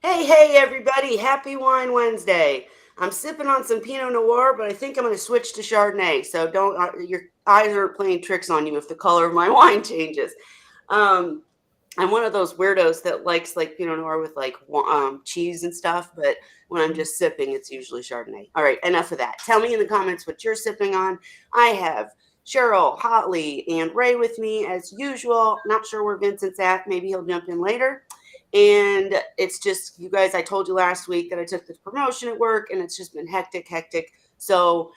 Hey, everybody. Happy Wine Wednesday. I'm sipping on some Pinot Noir, but I think I'm going to switch to Chardonnay. So don't, your eyes aren't playing tricks on you if the color of my wine changes. Um, I'm one of those weirdos that likes like Pinot Noir with like cheese and stuff, but when I'm just sipping, it's usually Chardonnay. All right, enough of that. Tell me in the comments what you're sipping on. I have Cheryl, Hotley, and Ray with me as usual. Not sure where Vincent's at. Maybe he'll jump in later. And it's just, you guys, I told you last week that I took this promotion at work and it's just been hectic. So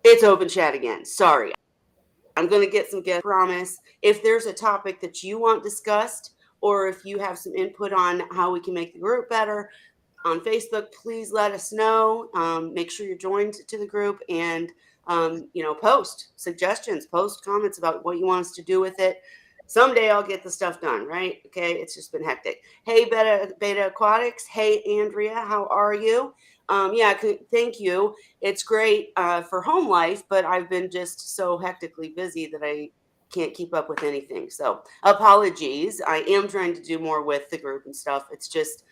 it's open chat again. Sorry. I'm going to get some guests, promise. If there's a topic that you want discussed, or if you have some input on how we can make the group better on Facebook, please let us know. Make sure you're joined to the group and, post suggestions, post comments about what you want us to do with it. Someday I'll get the stuff done, right? Okay, it's just been hectic. Hey, Beta Aquatics. Hey, Andrea, how are you? Yeah, thank you. It's great for home life, but I've been just so hectically busy that I can't keep up with anything. So apologies. I am trying to do more with the group and stuff. It's just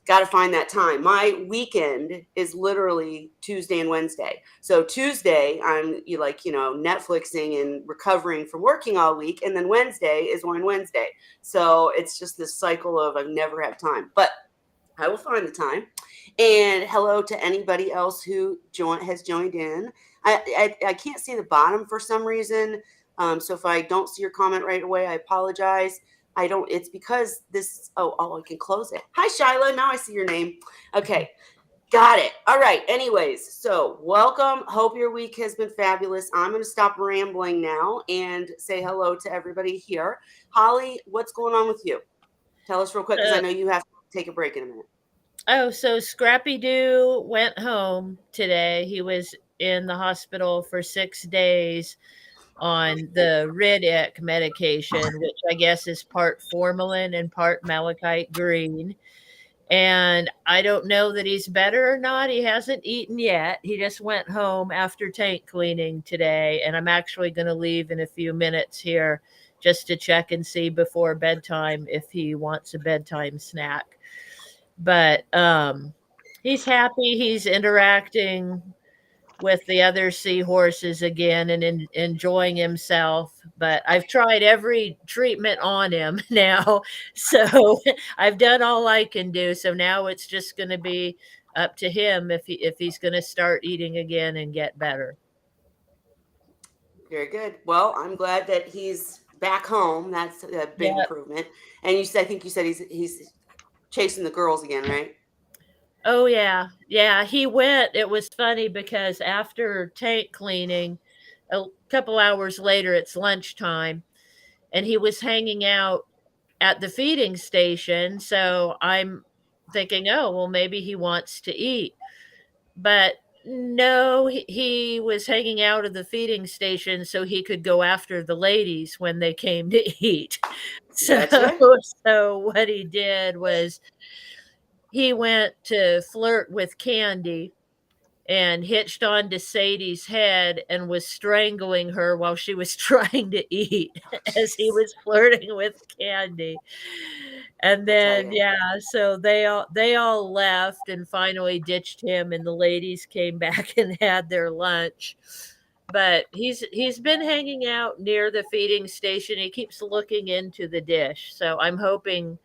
got to find that time. My weekend is literally Tuesday and Wednesday. So Tuesday, I'm Netflixing and recovering from working all week. And then Wednesday is Wine Wednesday. So it's just this cycle of I've never had time. But I will find the time. And hello to anybody else who has joined in. I can't see the bottom for some reason. So if I don't see your comment right away, I apologize. I don't. It's because this. I can close it. Hi, Shyla. Now I see your name. Okay, got it. All right. Anyways, so welcome. Hope your week has been fabulous. I'm going to stop rambling now and say hello to everybody here. Holly, what's going on with you? Tell us real quick because I Uh, know you have to take a break in a minute. so Scrappy Doo went home today. He was in the hospital for 6 days on the Riddick medication, which I guess is part formalin and part malachite green. And I don't know that he's better or not. He hasn't eaten yet. He just went home after tank cleaning today. And I'm actually going to leave in a few minutes here just to check and see before bedtime if he wants a bedtime snack. But he's happy. He's interacting with the other seahorses again and enjoying himself. But I've tried every treatment on him now. So I've done all I can do. So now it's just going to be up to him if he's going to start eating again and get better. Very good. Well, I'm glad that he's back home. That's a big Yeah. improvement. And I think you said he's chasing the girls again, right? Oh yeah. Yeah, he went. It was funny because after tank cleaning, a couple hours later it's lunchtime and he was hanging out at the feeding station. So I'm thinking, oh, well, maybe he wants to eat. But no, he was hanging out at the feeding station so he could go after the ladies when they came to eat. So, Gotcha. so what he did was he went to flirt with Candy and hitched onto Sadie's head and was strangling her while she was trying to eat Oh, as he jeez. was flirting with Candy. And I tell then you. yeah, so they all left and finally ditched him and the ladies came back and had their lunch. But he's been hanging out near the feeding station. He keeps looking into the dish. So I'm hoping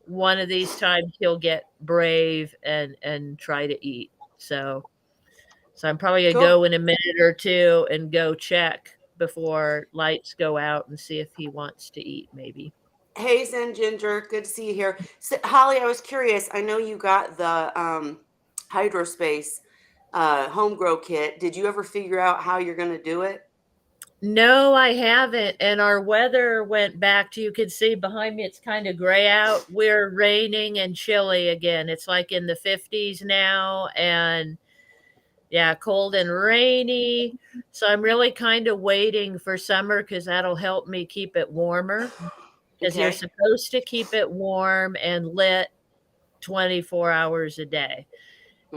one of these times he'll get brave and try to eat. So I'm probably gonna Cool. go in a minute or two and go check before lights go out and see if he wants to eat maybe. Hey, Zen Ginger. Good to see you here. So, Holly, I was curious. I know you got the Hydrospace home grow kit. Did you ever figure out how you're going to do it? No, I haven't. And our weather went back to you can see behind me it's kind of gray out. We're raining and chilly again. It's like in the 50s now and yeah, cold and rainy. So I'm really kind of waiting for summer cuz that'll help me keep it warmer because you're Okay. supposed to keep it warm and lit 24 hours a day.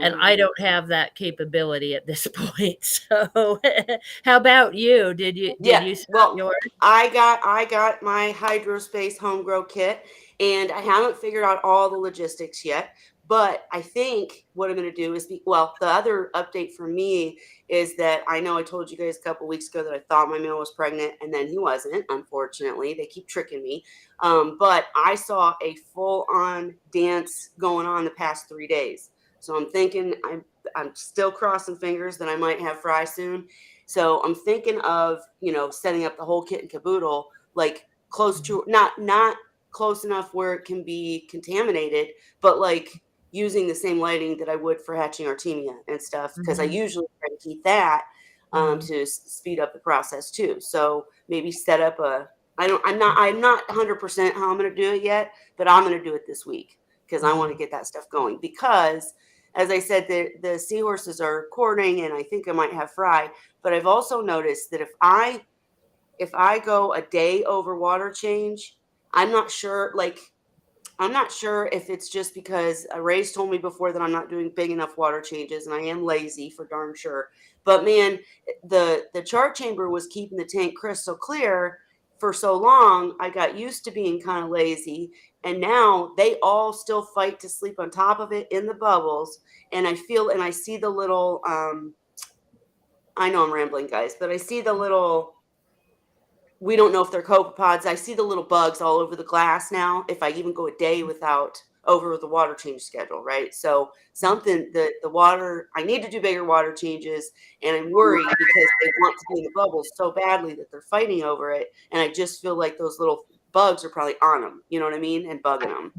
And Hmm. I don't have that capability at this point. So, how about you? Did Yeah. you start Well, yours? I got my Hydrospace home grow kit, and I haven't figured out all the logistics yet. But I think what I'm going to do is well, the other update for me is that I know I told you guys a couple weeks ago that I thought my man was pregnant, and then he wasn't. Unfortunately, they keep tricking me. But I saw a full-on dance going on the past 3 days. So I'm thinking I'm still crossing fingers that I might have Fry soon. So I'm thinking of, setting up the whole kit and caboodle, like close to, not close enough where it can be contaminated, but like using the same lighting that I would for hatching Artemia and stuff, because I usually try to keep that to speed up the process too. So maybe set up I'm not 100% how I'm going to do it yet, but I'm going to do it this week because I want to get that stuff going. Because as I said, the seahorses are courting, and I think I might have Fry. But I've also noticed that if I go a day over water change, I'm not sure. I'm not sure if it's just because Ray's told me before that I'm not doing big enough water changes, and I am lazy for darn sure. But man, the chart chamber was keeping the tank crystal clear for so long. I got used to being kind of lazy, and now they all still fight to sleep on top of it in the bubbles. And I see the little. I know I'm rambling, guys, but I see the little, we don't know if they're copepods. I see the little bugs all over the glass now. If I even go a day without over the water change schedule, right? So something the water, I need to do bigger water changes, and I'm worried because they want to be in the bubbles so badly that they're fighting over it, and I just feel like those little bugs are probably on them. You know what I mean? And bugging them.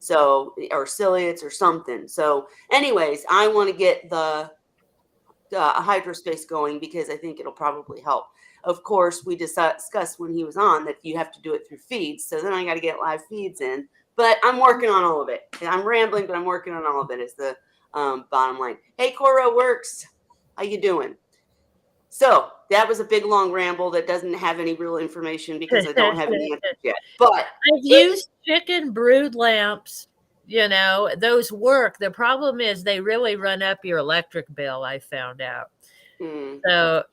So or ciliates or something. So, anyways, I want to get the hydrospace going because I think it'll probably help. Of course, we discussed when he was on that you have to do it through feeds. So then I got to get live feeds in. But I'm working on all of it. I'm rambling, but I'm working on all of it is the bottom line. Hey, Coro Works. How you doing? So that was a big, long ramble that doesn't have any real information because I don't have any answers yet. But I've used chicken brood lamps. Those work. The problem is they really run up your electric bill, I found out.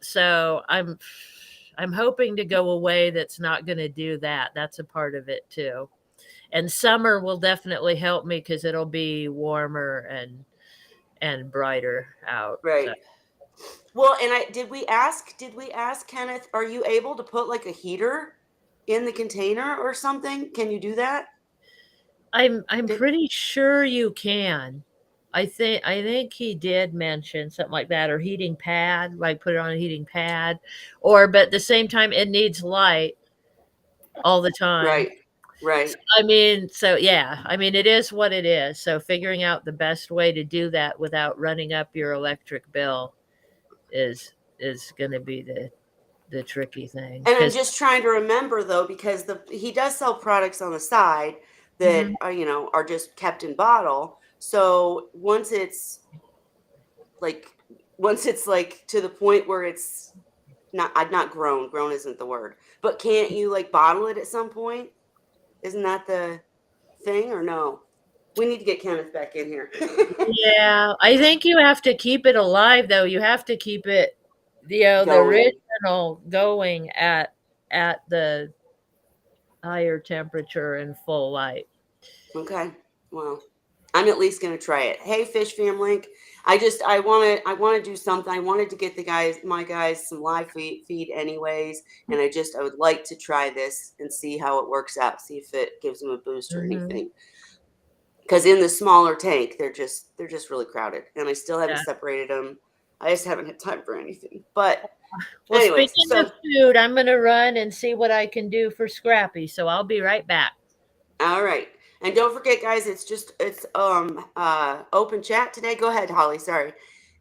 So I'm hoping to go away that's not going to do that. That's a part of it too. And summer will definitely help me because it'll be warmer and brighter out. right. So. Well, and did we ask Kenneth, are you able to put like a heater in the container or something? Can you do that? I'm pretty sure you can. I think he did mention something like that, or heating pad, like put it on a heating pad, or but at the same time it needs light all the time. Right. Right. So yeah, it is what it is. So figuring out the best way to do that without running up your electric bill is going to be the tricky thing. And I'm Because just trying to remember though, because he does sell products on the side that are just kept in bottle. So once it's like to the point where it's not grown isn't the word, but can't you like bottle it at some point? Isn't that the thing or no? We need to get Kenneth back in here. yeah, I think you have to keep it alive though. You have to keep it, the Going. original going at the higher temperature and full light. Okay. Well, I'm at least gonna try it. Hey, Fish Fam Link. I want to do something. I wanted to get my guys some live feed anyways, and I would like to try this and see how it works out. See if it gives them a boost or anything. Because in the smaller tank, they're just really crowded, and I still haven't Yeah. separated them. I just haven't had time for anything. But Well, anyways, speaking so of food, I'm going to run and see what I can do for Scrappy. So I'll be right back. all right. And don't forget, guys, it's open chat today. Go ahead, Holly. Sorry.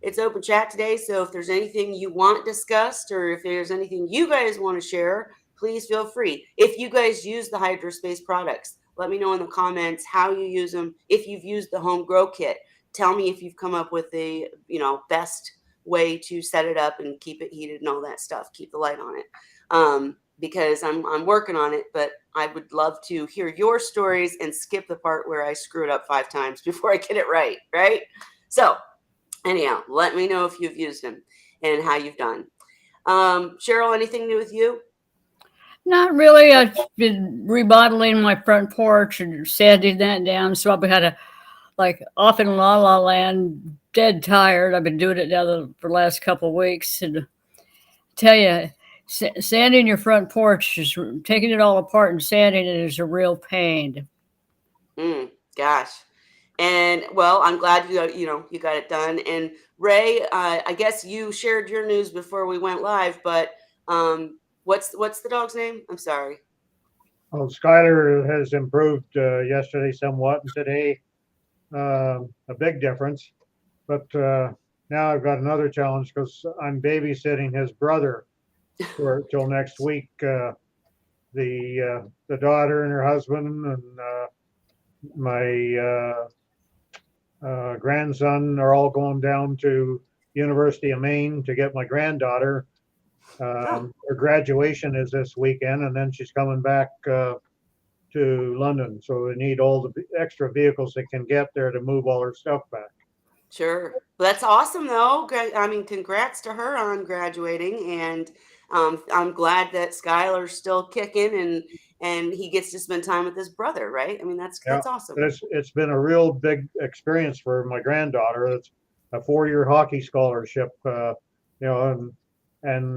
It's open chat today. So if there's anything you want discussed or if there's anything you guys want to share, please feel free. If you guys use the Hydrospace products, let me know in the comments how you use them. If you've used the home grow kit, tell me if you've come up with the best way to set it up and keep it heated and all that stuff. Keep the light on it. Because I'm working on it, but I would love to hear your stories and skip the part where I screw it up 5 times before I get it right, right? So anyhow, let me know if you've used them and how you've done. Cheryl, anything new with you? Not really. I've been remodeling my front porch and sanding that down. So I've had a like off in La La Land, dead tired. I've been doing it now for the last couple of weeks, and tell you, sanding your front porch, just taking it all apart and sanding it is a real pain. Gosh. And well, I'm glad you got it done. And Ray, I guess you shared your news before we went live, but what's the dog's name? I'm sorry. Well, Skylar has improved yesterday somewhat, and today a big difference. But now I've got another challenge because I'm babysitting his brother till next week. The daughter and her husband and my grandson are all going down to University of Maine to get my granddaughter. Her graduation is this weekend, and then she's coming back to London. So they need all the extra vehicles they can get there to move all her stuff back. Sure. Well, that's awesome, though. I mean, congrats to her on graduating, and I'm glad that Skylar's still kicking and he gets to spend time with his brother, right? I mean, that's awesome. But it's been a real big experience for my granddaughter. It's a 4-year hockey scholarship, and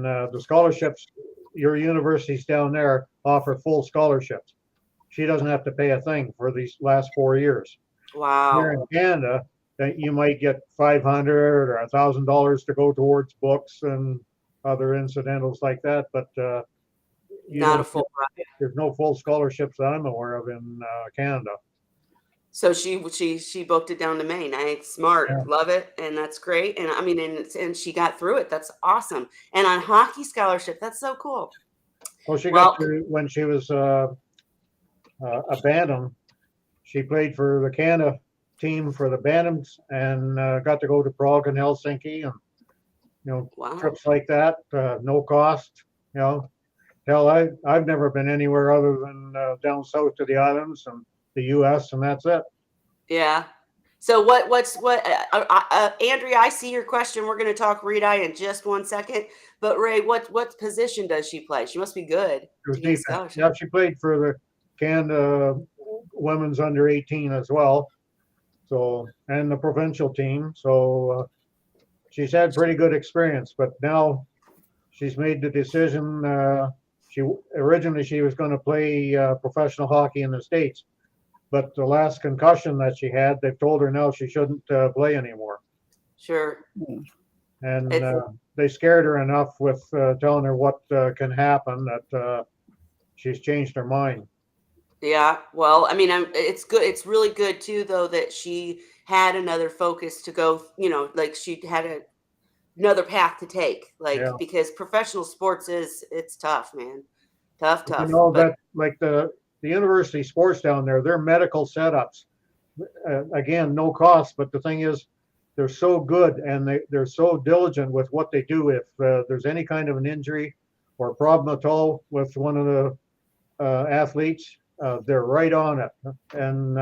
the scholarships, your universities down there offer full scholarships. She doesn't have to pay a thing for these last 4 years. Wow. Here in Canada, that you might get $500 or $1,000 to go towards books and other incidentals like that, but not a full ride. There's no full scholarships that I'm aware of in Canada. So she booked it down to Maine. Smart, Yeah. Love it, and that's great. And I mean, and she got through it. That's awesome. And on hockey scholarship, that's so cool. Well, she got to when she was a bantam. She played for the Canada team for the bantams and got to go to Prague and Helsinki and trips like that, no cost. Hell, I've never been anywhere other than down south to the islands and the U.S. and that's it. Yeah. So Andrea, I see your question. We're going to talk reed-eye in just 1 second. But Ray, what position does she play? She must be good. Yeah, she played for the Canada women's under 18 as well. So, and the provincial team. So she's had pretty good experience, but now she's made the decision. She was going to play professional hockey in the States, but the last concussion that she had, they've told her now she shouldn't play anymore. Sure. And they scared her enough with telling her what can happen that she's changed her mind. Yeah. Well, I mean, it's good. It's really good too, though, that she had another focus to go, like she had another path to take, because professional sports it's tough, man. Tough. That like the university sports down there, they're medical setups. Again, no cost, but the thing is, they're so good and they're so diligent with what they do. If there's any kind of an injury or problem at all with one of the athletes, they're right on it. And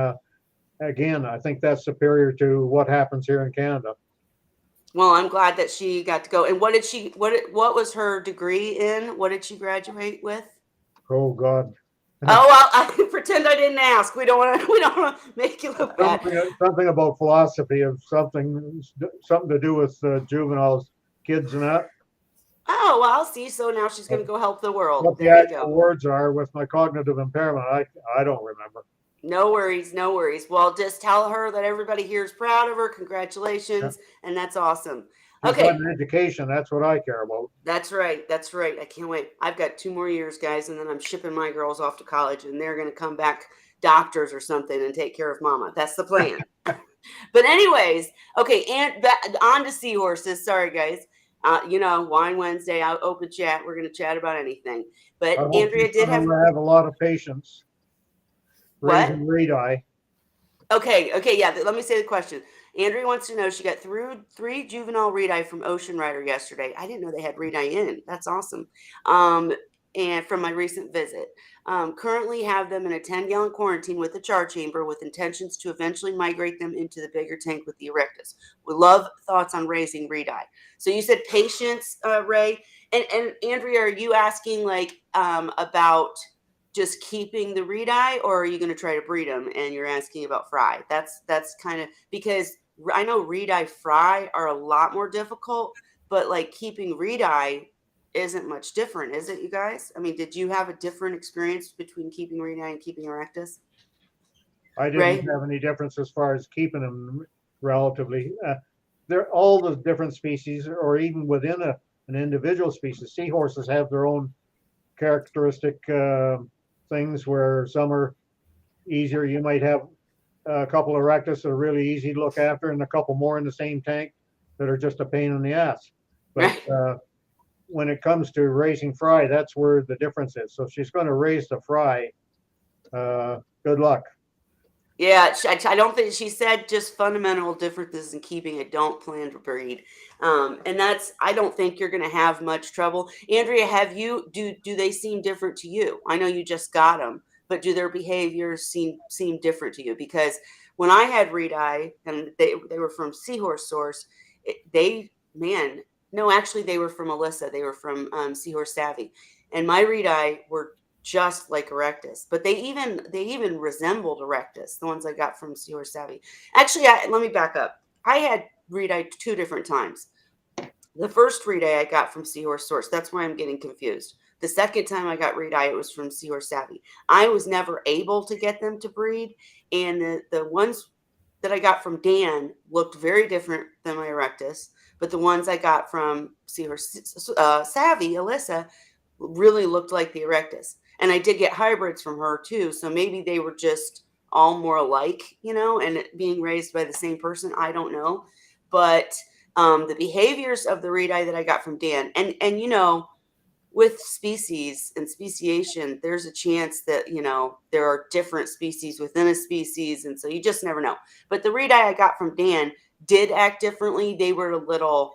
again, I think that's superior to what happens here in Canada. Well, I'm glad that she got to go. And what was her degree in? What did she graduate with? Oh God. Oh, well, I pretend I didn't ask. We don't want to make you look bad. Something about philosophy of something to do with juveniles, kids, and that. Oh, well, see. So now she's going to go help the world. What the actual words are with my cognitive impairment, I don't remember. No worries. Well, just tell her that everybody here is proud of her. Congratulations, and that's awesome. Okay. Education, that's what I care about. That's right. I can't wait. I've got 2 more years, guys, and then I'm shipping my girls off to college, and they're going to come back doctors or something and take care of mama. That's the plan. But anyways, okay, and on to Seahorses. Sorry, guys. Wine Wednesday, I'll open chat. We're going to chat about anything. But Andrea did have a lot of patience. Raising reed-eye. Okay, yeah. Let me say the question. Andrea wants to know, she got through 3 juvenile reed-eye from Ocean Rider yesterday. I didn't know they had reed-eye in. That's awesome. And from my recent visit. Currently have them in a 10-gallon quarantine with a char chamber with intentions to eventually migrate them into the bigger tank with the Erectus. We love thoughts on raising reed-eye. So you said patience, Ray. And Andrea, are you asking about just keeping the reed eye, or are you going to try to breed them? And you're asking about fry. That's kind of, because I know reed eye fry are a lot more difficult, but like keeping reed eye isn't much different, is it, you guys? I mean, did you have a different experience between keeping reed eye and keeping erectus? I didn't Ray? have any difference as far as keeping them relatively. They're all the different species, or even within an individual species. Seahorses have their own characteristic things where some are easier. You might have a couple of erectus that are really easy to look after, and a couple more in the same tank that are just a pain in the ass. But Right. when it comes to raising fry, that's where the difference is. So if she's going to raise the fry, good luck. Yeah, I don't think she said just fundamental differences in keeping it. Don't plan to breed, and that's. I don't think you're going to have much trouble. Andrea, do they seem different to you? I know you just got them, but do their behaviors seem different to you? Because when I had reed eye and they were from Seahorse Source, man, no, actually they were from Alyssa. They were from Seahorse Savvy, and my reed eye were just like erectus, but they even resembled erectus, the ones I got from Seahorse Savvy. Actually, let me back up. I had reed eye 2 different times. The first reed eye I got from Seahorse Source. That's why I'm getting confused. The second time I got reed eye, it was from Seahorse Savvy. I was never able to get them to breed, and the ones that I got from Dan looked very different than my erectus, but the ones I got from Seahorse Savvy, Alyssa, really looked like the erectus. And I did get hybrids from her too. So maybe they were just all more alike, and being raised by the same person. I don't know. But the behaviors of the reed eye that I got from Dan, and with species and speciation, there's a chance that, there are different species within a species. And so you just never know. But the reed eye I got from Dan did act differently. They were a little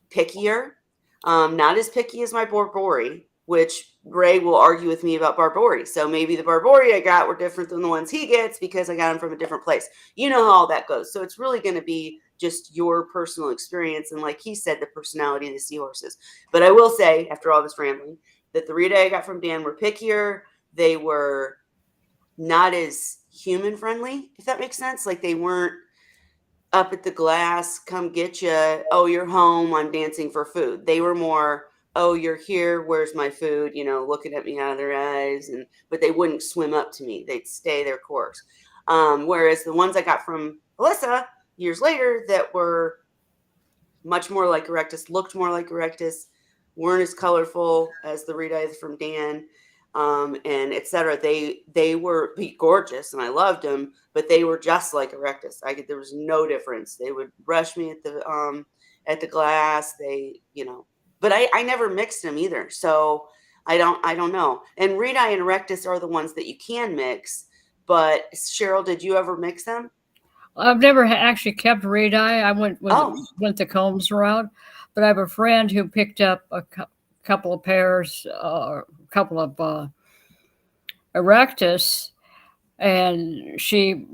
pickier, not as picky as my Barbori, which Ray will argue with me about Barbori. So maybe the Barbori I got were different than the ones he gets because I got them from a different place. You know how all that goes. So it's really going to be just your personal experience. And like he said, the personality of the seahorses. But I will say, after all this rambling, that the reed I got from Dan were pickier. They were not as human friendly, if that makes sense. Like they weren't up at the glass, come get you. Oh, you're home. I'm dancing for food. They were more, oh, you're here. Where's my food? Looking at me out of their eyes. But they wouldn't swim up to me. They'd stay their course. Whereas the ones I got from Alyssa years later that were much more like erectus, looked more like erectus, weren't as colorful as the reed eyes from Dan, and etc. They were gorgeous, and I loved them, but they were just like erectus. There was no difference. They would brush me at the glass. But I never mixed them either. So I don't know. And reed eye and erectus are the ones that you can mix. But Cheryl, did you ever mix them? I've never actually kept reed eye. I went Oh. the combs around, but I have a friend who picked up a couple of pairs, a couple of erectus, and she,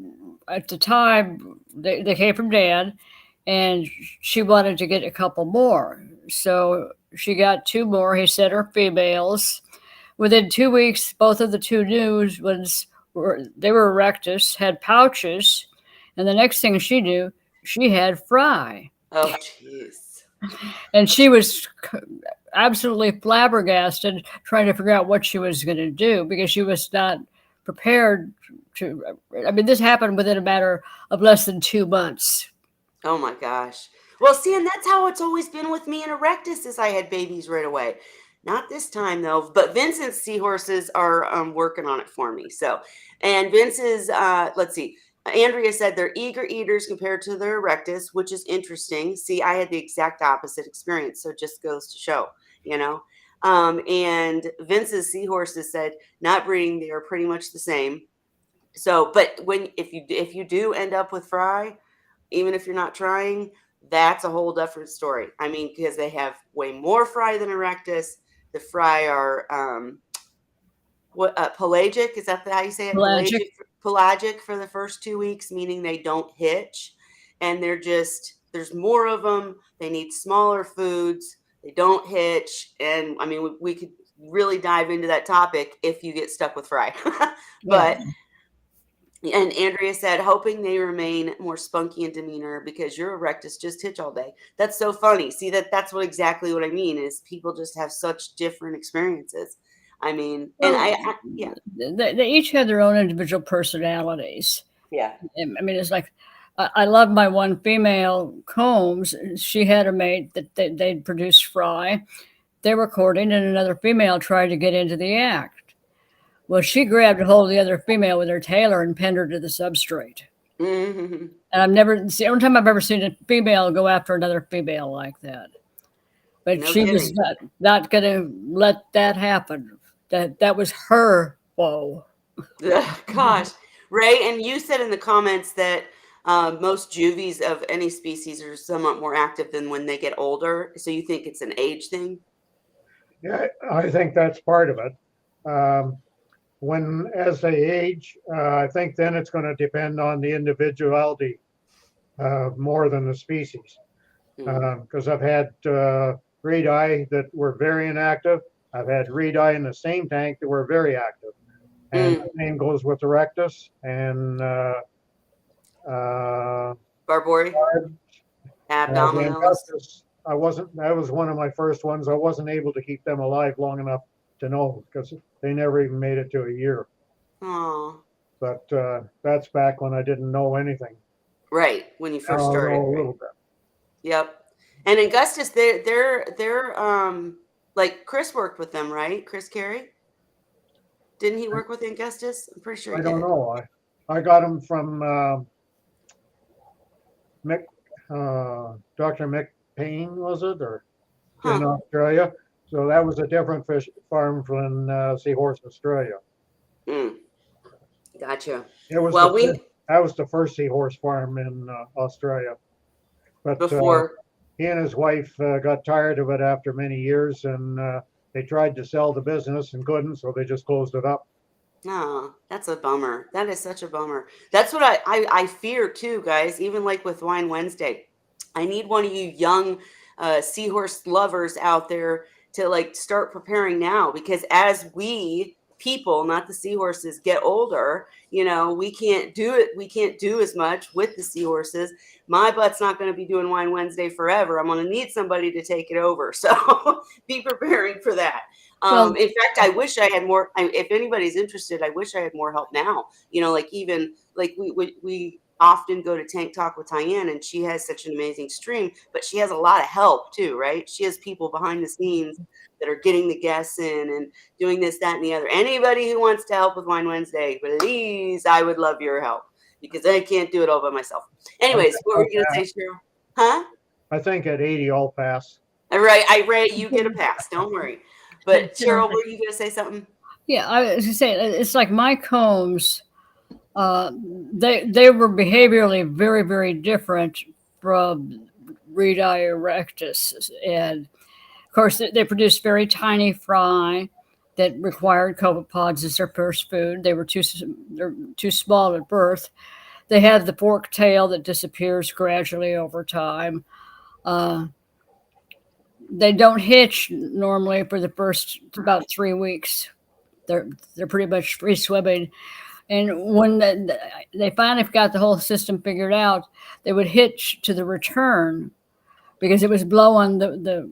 at the time, they came from Dan, and she wanted to get a couple more. So she got 2 more. He said are females. Within 2 weeks, both of the 2 new ones were erectus, had pouches, and the next thing she knew, she had fry. Oh, jeez. And she was absolutely flabbergasted, trying to figure out what she was going to do because she was not prepared to. I mean, this happened within a matter of less than 2 months. Oh my gosh. Well, see, and that's how it's always been with me and erectus, is I had babies right away. Not this time though, but Vincent's seahorses are working on it for me. So, and Vince's, let's see, Andrea said they're eager eaters compared to their erectus, which is interesting. See, I had the exact opposite experience, so it just goes to show, And Vince's seahorses said not breeding, they are pretty much the same. So, but if you do end up with fry, even if you're not trying, that's a whole different story. I mean, because they have way more fry than erectus. The fry are pelagic. Is that how you say it? Pelagic for the first 2 weeks, meaning they don't hitch, and there's more of them. They need smaller foods. They don't hitch. And I mean, we could really dive into that topic if you get stuck with fry. But and Andrea said, hoping they remain more spunky in demeanor because your erectus just hitch all day. That's so funny. See, that's exactly what I mean is people just have such different experiences. I mean, Well, and yeah. They each had their own individual personalities. Yeah. I mean, it's like, I love my one female, Combs. She had a mate that they'd produced fry. They were courting, and another female tried to get into the act. Well, she grabbed a hold of the other female with her tailor and pinned her to the substrate. Mm-hmm. And it's the only time I've ever seen a female go after another female like that. But No she was not going to let that happen. That was her woe. Gosh, Ray, and you said in the comments that most juvies of any species are somewhat more active than when they get older. So you think it's an age thing? Yeah, I think that's part of it. As they age, I think then it's going to depend on the individuality more than the species. Because I've had reedi that were very inactive. I've had reedi in the same tank that were very active. And the same goes with erectus and Barbori, abdominalis. That was one of my first ones. I wasn't able to keep them alive long enough to know because they never even made it to a year. Oh. But that's back when I didn't know anything. Right, when you first started. A little bit. Yep. And Augustus, they're like Chris worked with them, right? Chris Carey? Didn't he work with Augustus? I'm pretty sure he did. I don't know. I got him from Dr. Mick Payne, was it? Or in Australia. So that was a different fish farm from Seahorse, Australia. Gotcha. It was that was the first Seahorse farm in Australia. But before he and his wife got tired of it after many years, and they tried to sell the business and couldn't, so they just closed it up. No, that's a bummer. That is such a bummer. That's what I fear too, guys. Even like with Wine Wednesday, I need one of you young seahorse lovers out there to like start preparing now, because as we people, not the seahorses, get older, we can't do it. We can't do as much with the seahorses. My butt's not going to be doing Wine Wednesday forever. I'm going to need somebody to take it over. So be preparing for that. In fact, I wish I had more. If anybody's interested, I wish I had more help now. Like even like we often go to Tank Talk with Tyann, and she has such an amazing stream, but she has a lot of help too, right? She has people behind the scenes that are getting the guests in and doing this, that, and the other. Anybody who wants to help with Wine Wednesday, please, I would love your help because I can't do it all by myself. Anyways, what were you going to say, Cheryl? Huh? I think at 80, I'll pass. All right, Ray, you get a pass. Don't worry. But Cheryl, were you going to say something? Yeah, I was going to say, it's like my Combs, they were behaviorally very, very different from reedi erectus. And of course, they produced very tiny fry that required copepods as their first food. They're too small at birth. They have the forked tail that disappears gradually over time. They don't hitch normally for the first about 3 weeks. They're pretty much free swimming. And when they finally got the whole system figured out, they would hitch to the return because it was blowing the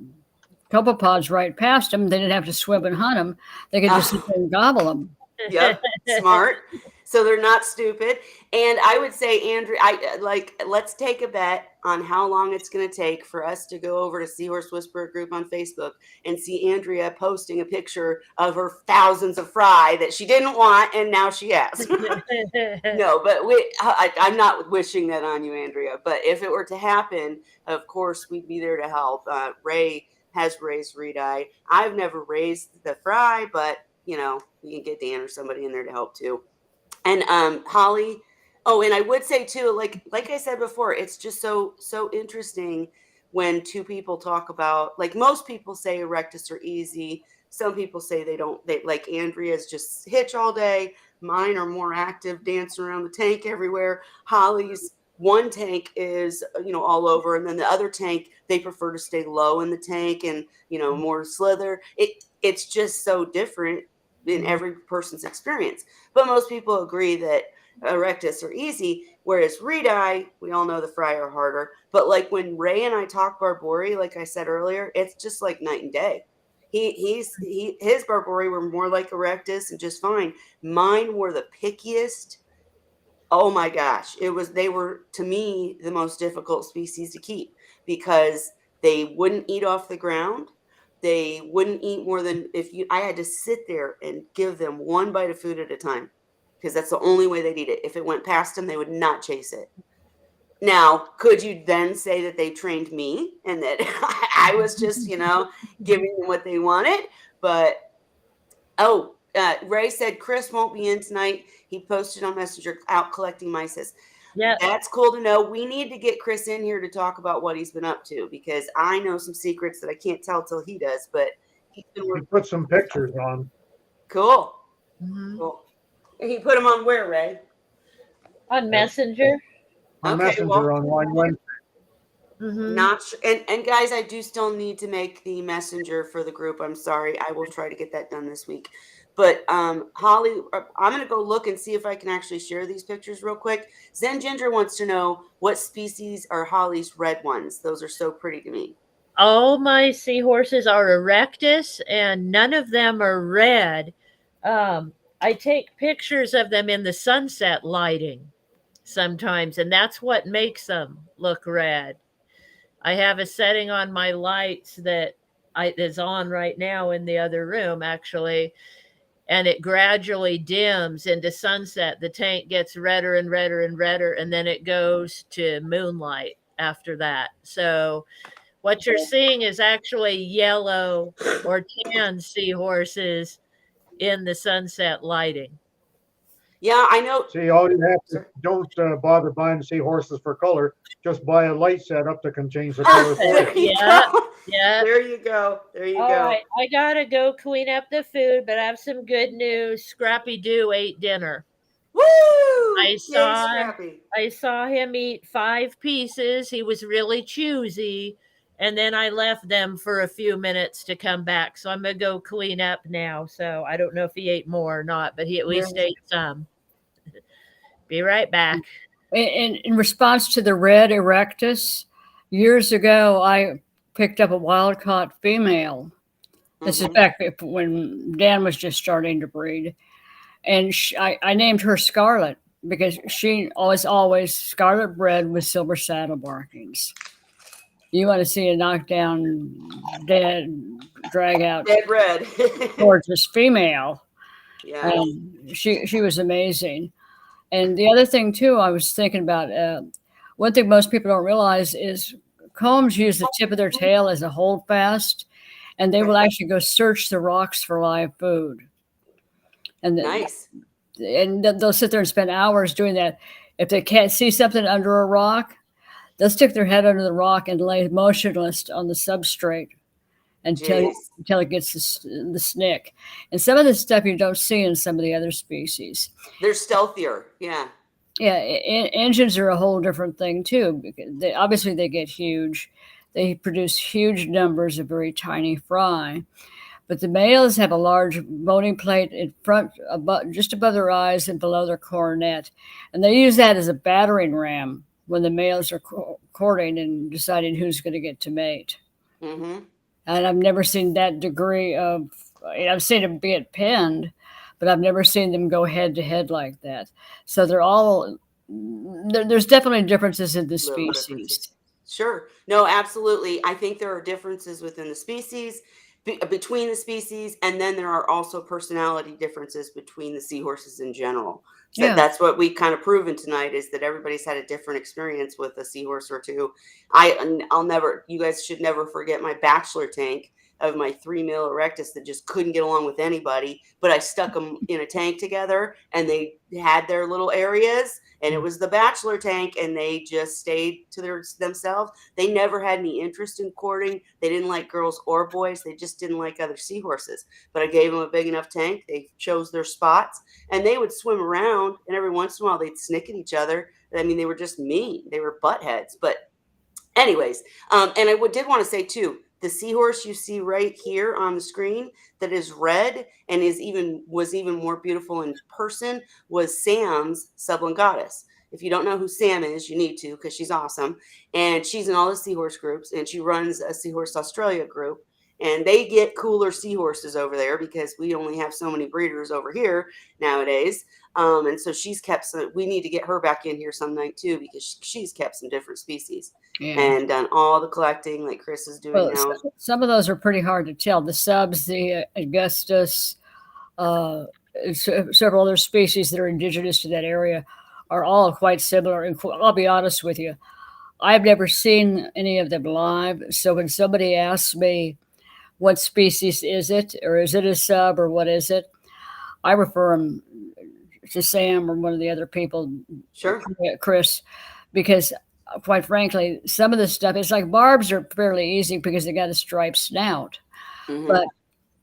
copepods right past them. They didn't have to swim and hunt them. They could just sit there and gobble them. Yep, smart. So they're not stupid. And I would say, Andrea, let's take a bet on how long it's going to take for us to go over to Seahorse Whisperer group on Facebook and see Andrea posting a picture of her thousands of fry that she didn't want and now she has. No, but I'm not wishing that on you, Andrea. But if it were to happen, of course, we'd be there to help. Ray has raised reedi. I've never raised the fry, but we can get Dan or somebody in there to help too. And Holly, and I would say too, like I said before, it's just so interesting when two people talk about, like most people say erectus are easy. Some people say they don't. They like Andrea's just hitch all day. Mine are more active, dancing around the tank everywhere. Holly's one tank is, all over, and then the other tank, they prefer to stay low in the tank and, more slither. It's just so different in every person's experience. But most people agree that erectus are easy, whereas reed-eye, we all know the fry are harder. But like when Ray and I talk Barbori, like I said earlier, it's just like night and day. His Barbori were more like erectus and just fine. Mine were the pickiest. Oh my gosh, they were, to me, the most difficult species to keep because they wouldn't eat off the ground. They wouldn't eat more than I had to sit there and give them one bite of food at a time because that's the only way they'd eat it. If it went past them, they would not chase it. Now, could you then say that they trained me and that I was just, giving them what they wanted? But, Ray said Chris won't be in tonight. He posted on Messenger out collecting mice. Yeah. That's cool to know. We need to get Chris in here to talk about what he's been up to because I know some secrets that I can't tell till he does. But he's been We put some pictures on. Cool. Mhm. Cool. And he put them on where, Ray? On Messenger. On Okay, Messenger well, on Wine Wednesday. Mhm. Not sure. And guys, I do still need to make the messenger for the group. I'm sorry. I will try to get that done this week. But Holly, I'm gonna go look and see if I can actually share these pictures real quick. Zen Ginger wants to know what species are Holly's red ones. Those are so pretty to me. All my seahorses are erectus, and none of them are red. I take pictures of them in the sunset lighting sometimes, and that's what makes them look red. I have a setting on my lights that is on right now in the other room, actually, and it gradually dims into sunset. The tank gets redder and redder and redder, and then it goes to moonlight after that. So what you're seeing is actually yellow or tan seahorses in the sunset lighting. Yeah, I know. See, all you have to Sorry. don't bother buying seahorses for color. Just buy a light setup that can change the color for There you. you Yeah. go. Yeah. There you go. There you All go. right. I gotta go clean up the food, but I have some good news. Scrappy Doo ate dinner. Woo! I Yay, saw Scrappy. I saw him eat 5 pieces. He was really choosy. And then I left them for a few minutes to come back. So I'm gonna go clean up now. So I don't know if he ate more or not, but he at least ate some. Be right back. In response to the red erectus, years ago I picked up a wild caught female. This is Mhm. back when Dan was just starting to breed, and I named her Scarlet because she was always scarlet bred with silver saddle markings. You want to see a knockdown, dead, drag out, Dead red. gorgeous female. Yes. She was amazing. And the other thing too, I was thinking about one thing most people don't realize is combs use the tip of their tail as a holdfast, and they will actually go search the rocks for live food. And Nice. and they'll sit there and spend hours doing that. If they can't see something under a rock, they'll stick their head under the rock and lay motionless on the substrate until Jeez. it gets the snick. And some of the stuff you don't see in some of the other species. They're stealthier. Yeah. Yeah, engines are a whole different thing too. Because obviously they get huge. They produce huge numbers of very tiny fry. But the males have a large boning plate in front, just above their eyes and below their coronet. And they use that as a battering ram when the males are courting and deciding who's going to get to mate. Mm-hmm. And I've never seen that degree of, I've seen them get pinned, but I've never seen them go head to head like that. So there's definitely differences in the Little species. differences. Sure. No, absolutely. I think there are differences within the species, between the species, and then there are also personality differences between the seahorses in general. So Yeah. that's what we kind of proven tonight is that everybody's had a different experience with a seahorse or two. You guys should never forget my bachelor tank. of my 3 male erectus that just couldn't get along with anybody, but I stuck them in a tank together and they had their little areas, and it was the bachelor tank, and they just stayed to themselves. They never had any interest in courting. They didn't like girls or boys. They just didn't like other seahorses. But I gave them a big enough tank. They chose their spots, and they would swim around, and every once in a while they'd snick at each other. I mean, they were just mean. They were butt heads. But anyways, and I did want to say too, the seahorse you see right here on the screen that is red and was even more beautiful in person was Sam's Sublime Goddess. If you don't know who Sam is, you need to, because she's awesome. And she's in all the seahorse groups, and she runs a Seahorse Australia group. And they get cooler seahorses over there because we only have so many breeders over here nowadays. And so she's kept some. We need to get her back in here some night too, because she's kept some different species and done all the collecting like Chris is doing now. Some of those are pretty hard to tell. The subs, the Augustus, several other species that are indigenous to that area are all quite similar. And I'll be honest with you, I've never seen any of them live. So when somebody asks me, what species is it, or is it a sub, or what is it, I refer them to Sam or one of the other people, Sure, Chris, because quite frankly, some of the stuff, it's like barbs are fairly easy because they got a striped snout. mm-hmm. But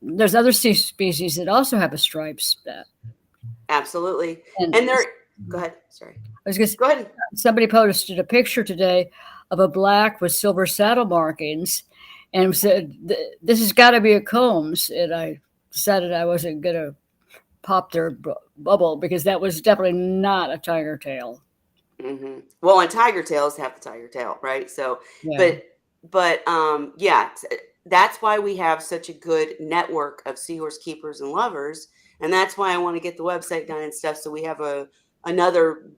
there's other species that also have a striped snout. Absolutely. And they're, go ahead. Sorry. I was going to go ahead. Somebody posted a picture today of a black with silver saddle markings and said, this has got to be a Combs. And I decided I wasn't going to pop their bubble because that was definitely not a tiger tail. Mm-hmm. Well, and tiger tails have the tiger tail, right? So, yeah. but yeah, that's why we have such a good network of seahorse keepers and lovers, and that's why I want to get the website done and stuff. So we have another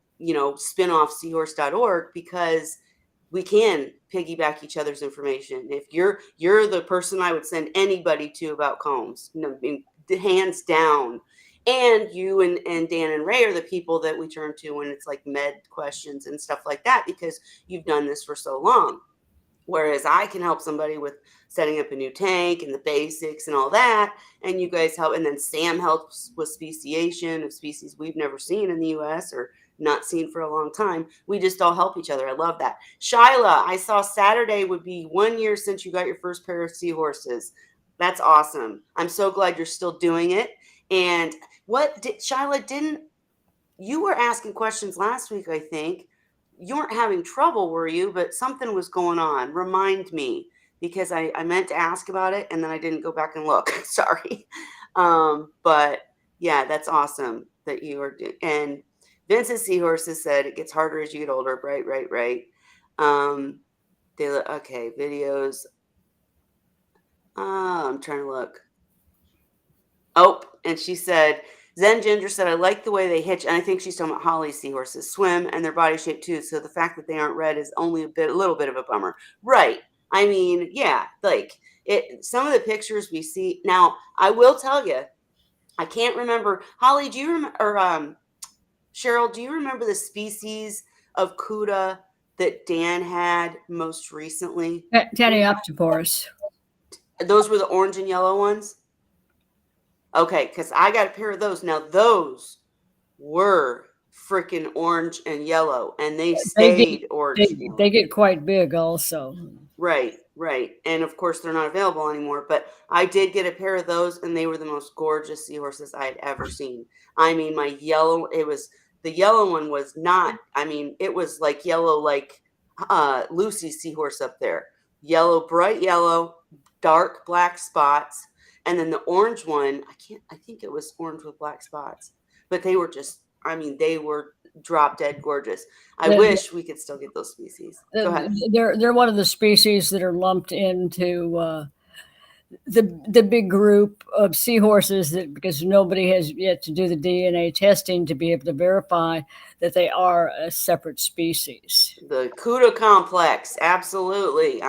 spin-off seahorse.org, because we can piggyback each other's information. If you're the person I would send anybody to about combs, hands down. And you and Dan and Ray are the people that we turn to when it's like med questions and stuff like that, because you've done this for so long. Whereas I can help somebody with setting up a new tank and the basics and all that. And you guys help. And then Sam helps with speciation of species we've never seen in the U.S. or not seen for a long time. We just all help each other. I love that. Shyla, I saw Saturday would be 1 year since you got your first pair of seahorses. That's awesome. I'm so glad you're still doing it. And Shyla, you were asking questions last week, I think. You weren't having trouble, were you? But something was going on. Remind me, because I meant to ask about it and then I didn't go back and look. Sorry. But yeah, that's awesome that you are doing. And Vince's seahorses said it gets harder as you get older. Right. Okay, videos. I'm trying to look. Oh, and she said, Zen Ginger said, I like the way they hitch. And I think she's talking about Holly's seahorses swim and their body shape too. So the fact that they aren't red is only a little bit of a bummer. Right. I mean, yeah, like some of the pictures we see now, I will tell you, I can't remember. Holly, do you remember, or Cheryl, do you remember the species of Cuda that Dan had most recently? Tanioptopus. Those were the orange and yellow ones? Okay, because I got a pair of those. Now, those were freaking orange and yellow, and they stayed orange. They get quite big also. Right. And, of course, they're not available anymore. But I did get a pair of those, and they were the most gorgeous seahorses I had ever seen. I mean, the yellow one was not, I mean, it was like yellow, like Lucy's seahorse up there. Yellow, bright yellow, dark black spots. And then the orange one, I think it was orange with black spots, but they were they were drop dead gorgeous. I wish we could still get those species. Go ahead. They're one of the species that are lumped into the big group of seahorses because nobody has yet to do the DNA testing to be able to verify that they are a separate species. The Cuda complex, absolutely.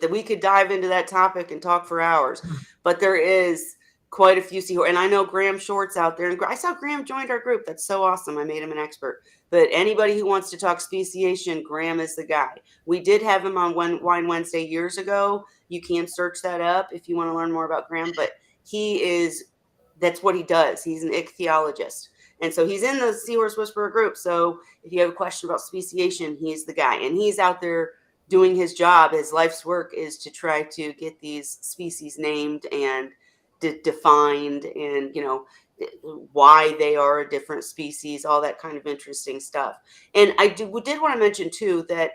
We could dive into that topic and talk for hours, but there is quite a few seahorses. And I know Graham Short's out there, and I saw Graham joined our group. That's so awesome. I made him an expert. But anybody who wants to talk speciation, Graham is the guy. We did have him on Wine Wednesday years ago, You can search that up if you want to learn more about Graham, but that's what he does. He's an ichthyologist. And so he's in the Seahorse Whisperer group. So if you have a question about speciation, he's the guy. And he's out there doing his job. His life's work is to try to get these species named and defined, and, why they are a different species, all that kind of interesting stuff. And I did want to mention, too, that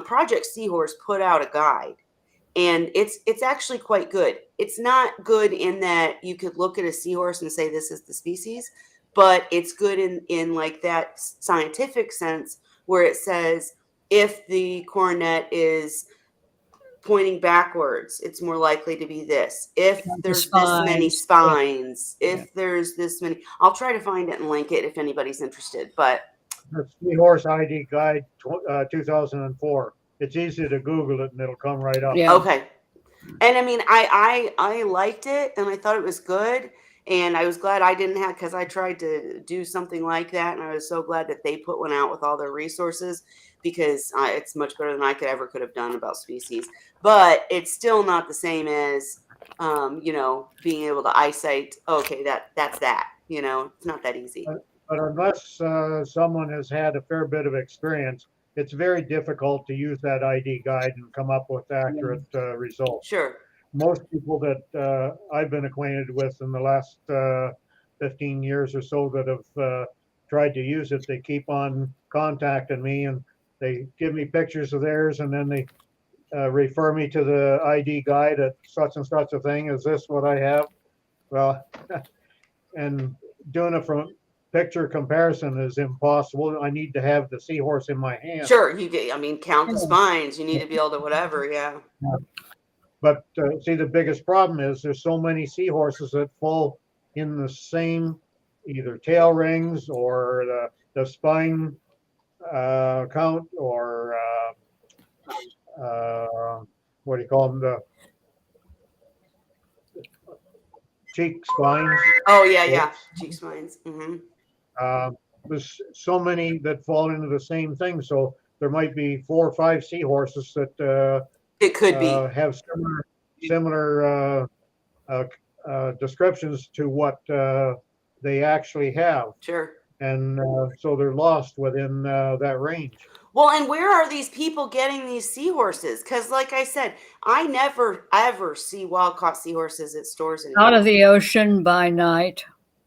Project Seahorse put out a guide. And it's actually quite good. It's not good in that you could look at a seahorse and say this is the species, but it's good in like that scientific sense where it says if the coronet is pointing backwards, it's more likely to be this. If there's this many spines, if there's this many, I'll try to find it and link it if anybody's interested. But the Seahorse ID Guide 2004. It's easy to Google it and it'll come right up. Yeah. Okay. And I mean, I liked it and I thought it was good. And I was glad I didn't have, because I tried to do something like that. And I was so glad that they put one out with all their resources, because it's much better than I could have done about species. But it's still not the same as, being able to eyesight, okay, that's that. It's not that easy. But unless someone has had a fair bit of experience, it's very difficult to use that ID guide and come up with accurate results. Sure. Most people that I've been acquainted with in the last 15 years or so that have tried to use it, they keep on contacting me and they give me pictures of theirs, and then they refer me to the ID guide at such and such a thing. Is this what I have? Well, and doing it from picture comparison is impossible. I need to have the seahorse in my hand. Sure, count the spines. You need to be able to whatever, yeah. But see, the biggest problem is there's so many seahorses that fall in the same either tail rings or the spine count, or what do you call them? The cheek spines. Oh, yeah. Cheek spines. Mm-hmm. There's so many that fall into the same thing. So there might be 4 or 5 seahorses that it could be have similar descriptions to what they actually have. Sure. And so they're lost within that range. Well, and where are these people getting these seahorses? Because, like I said, I never ever see wild caught seahorses at stores anymore. Out of the ocean by night.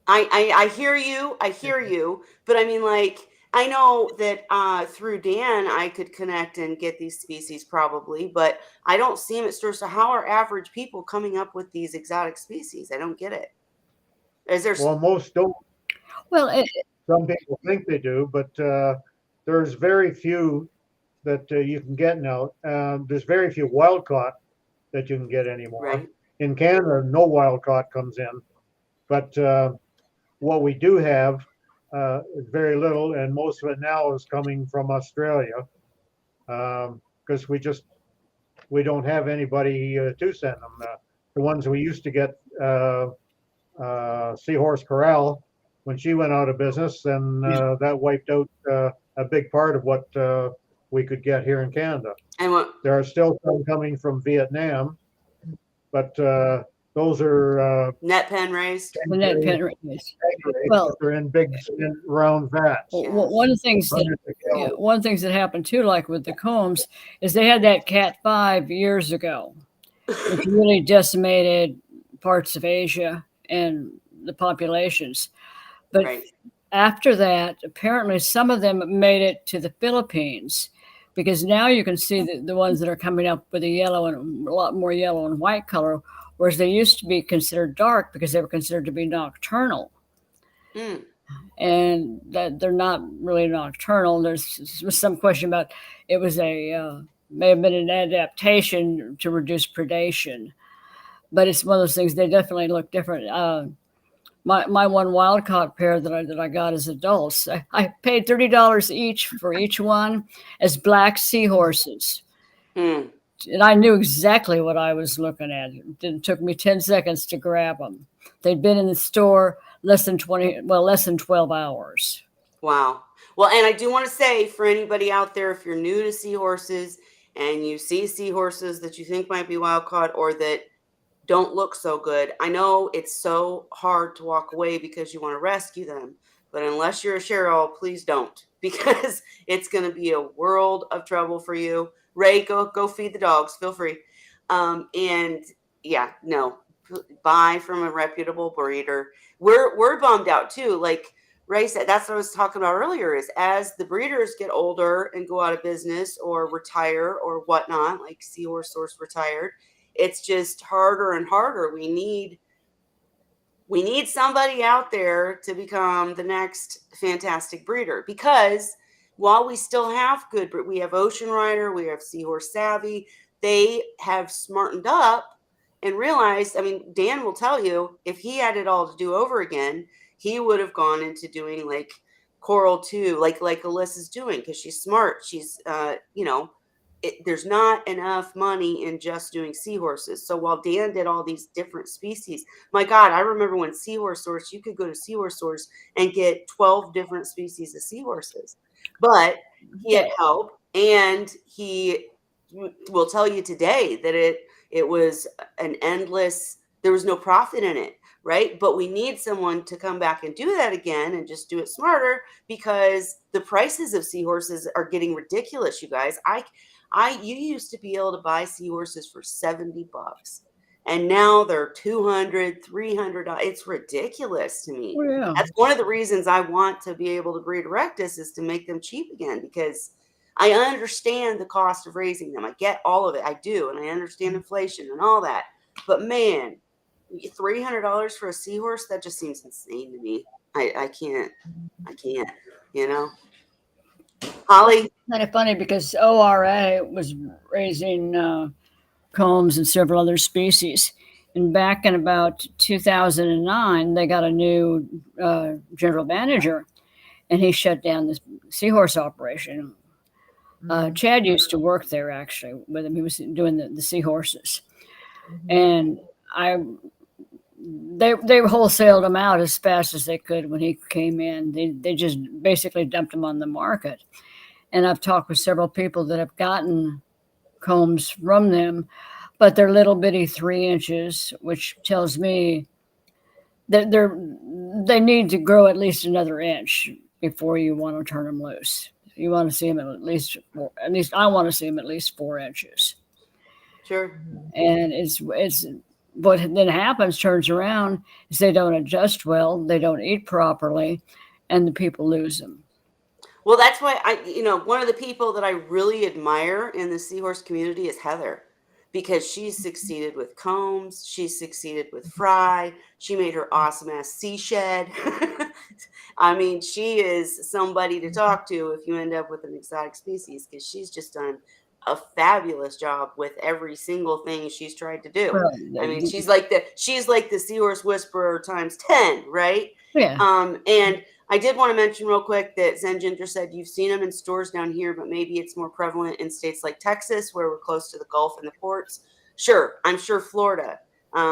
I hear you, but I mean, like, I know that through Dan I could connect and get these species probably, but I don't see them at stores. So how are average people coming up with these exotic species? I don't get it. Is there? Well, most don't. Well, some people think they do, but there's very few that you can get now. There's very few wild caught that you can get anymore. Right. In Canada, no wild caught comes in, but what we do have is very little, and most of it now is coming from Australia, because we don't have anybody to send them. The ones we used to get, Seahorse Corral, when she went out of business, then that wiped out a big part of what we could get here in Canada. And there are still some coming from Vietnam, but those are net pen raised. The net pen raised. Well, they're in big round vats. Well, one of the things that happened too, like with the combs, is they had that Cat 5 years ago, which really decimated parts of Asia and the populations. But after that, apparently some of them made it to the Philippines, because now you can see the ones that are coming up with a yellow and a lot more yellow and white color, whereas they used to be considered dark because they were considered to be nocturnal. And that they're not really nocturnal. There's some question about it was may have been an adaptation to reduce predation, but it's one of those things. They definitely look different. My one wild caught pair that I got as adults, I paid $30 each for each one as black seahorses. And I knew exactly what I was looking at. It took me 10 seconds to grab them. They'd been in the store less than 12 hours. Wow. Well, and I do want to say for anybody out there, if you're new to seahorses and you see seahorses that you think might be wild caught or that don't look so good, I know it's so hard to walk away because you want to rescue them. But unless you're a Cheryl, please don't, because it's going to be a world of trouble for you. Ray, go feed the dogs. Feel free. And yeah, no, buy from a reputable breeder. We're bummed out too. Like Ray said, that's what I was talking about earlier. Is as the breeders get older and go out of business or retire or whatnot, like Seahorse Source retired, it's just harder and harder. We need somebody out there to become the next fantastic breeder, because while we still have good, we have Ocean Rider, we have Seahorse Savvy, they have smartened up and realized, I mean, Dan will tell you, if he had it all to do over again, he would have gone into doing like Coral 2, like Alyssa's doing, because she's smart. She's, there's not enough money in just doing seahorses. So while Dan did all these different species, my God, I remember when Seahorse Source, you could go to Seahorse Source and get 12 different species of seahorses. But he had help, and he will tell you today that it was an endless, there was no profit in it, right? But we need someone to come back and do that again and just do it smarter, because the prices of seahorses are getting ridiculous, you guys. You used to be able to buy seahorses for $70, and now they're $200, $300. It's ridiculous to me. Oh, yeah. That's one of the reasons I want to be able to breed erectus, is to make them cheap again, because I understand the cost of raising them. I get all of it. I do. And I understand inflation and all that. But man, $300 for a seahorse, that just seems insane to me. I can't, you know. Holly? Kind of funny because ORA was raising combs and several other species. And back in about 2009, they got a new general manager, and he shut down the seahorse operation. Chad used to work there actually with him. He was doing the seahorses, and they wholesaled them out as fast as they could when he came in. They just basically dumped them on the market. And I've talked with several people that have gotten combs from them, but they're little bitty 3 inches, which tells me that they need to grow at least another inch before you want to turn them loose. You want to see them at least I want to see them at least 4 inches. Sure. And it's what then happens, turns around, is they don't adjust well, they don't eat properly, and the people lose them. Well, that's why one of the people that I really admire in the seahorse community is Heather, because she's succeeded with combs. She's succeeded with fry. She made her awesome ass sea shed. I mean, she is somebody to talk to if you end up with an exotic species, because she's just done a fabulous job with every single thing she's tried to do. Well, I mean, she's like the seahorse whisperer times 10, right? Yeah. And I did want to mention real quick that Zen Ginger said you've seen them in stores down here, but maybe it's more prevalent in states like Texas, where we're close to the Gulf and the ports. Sure, I'm sure Florida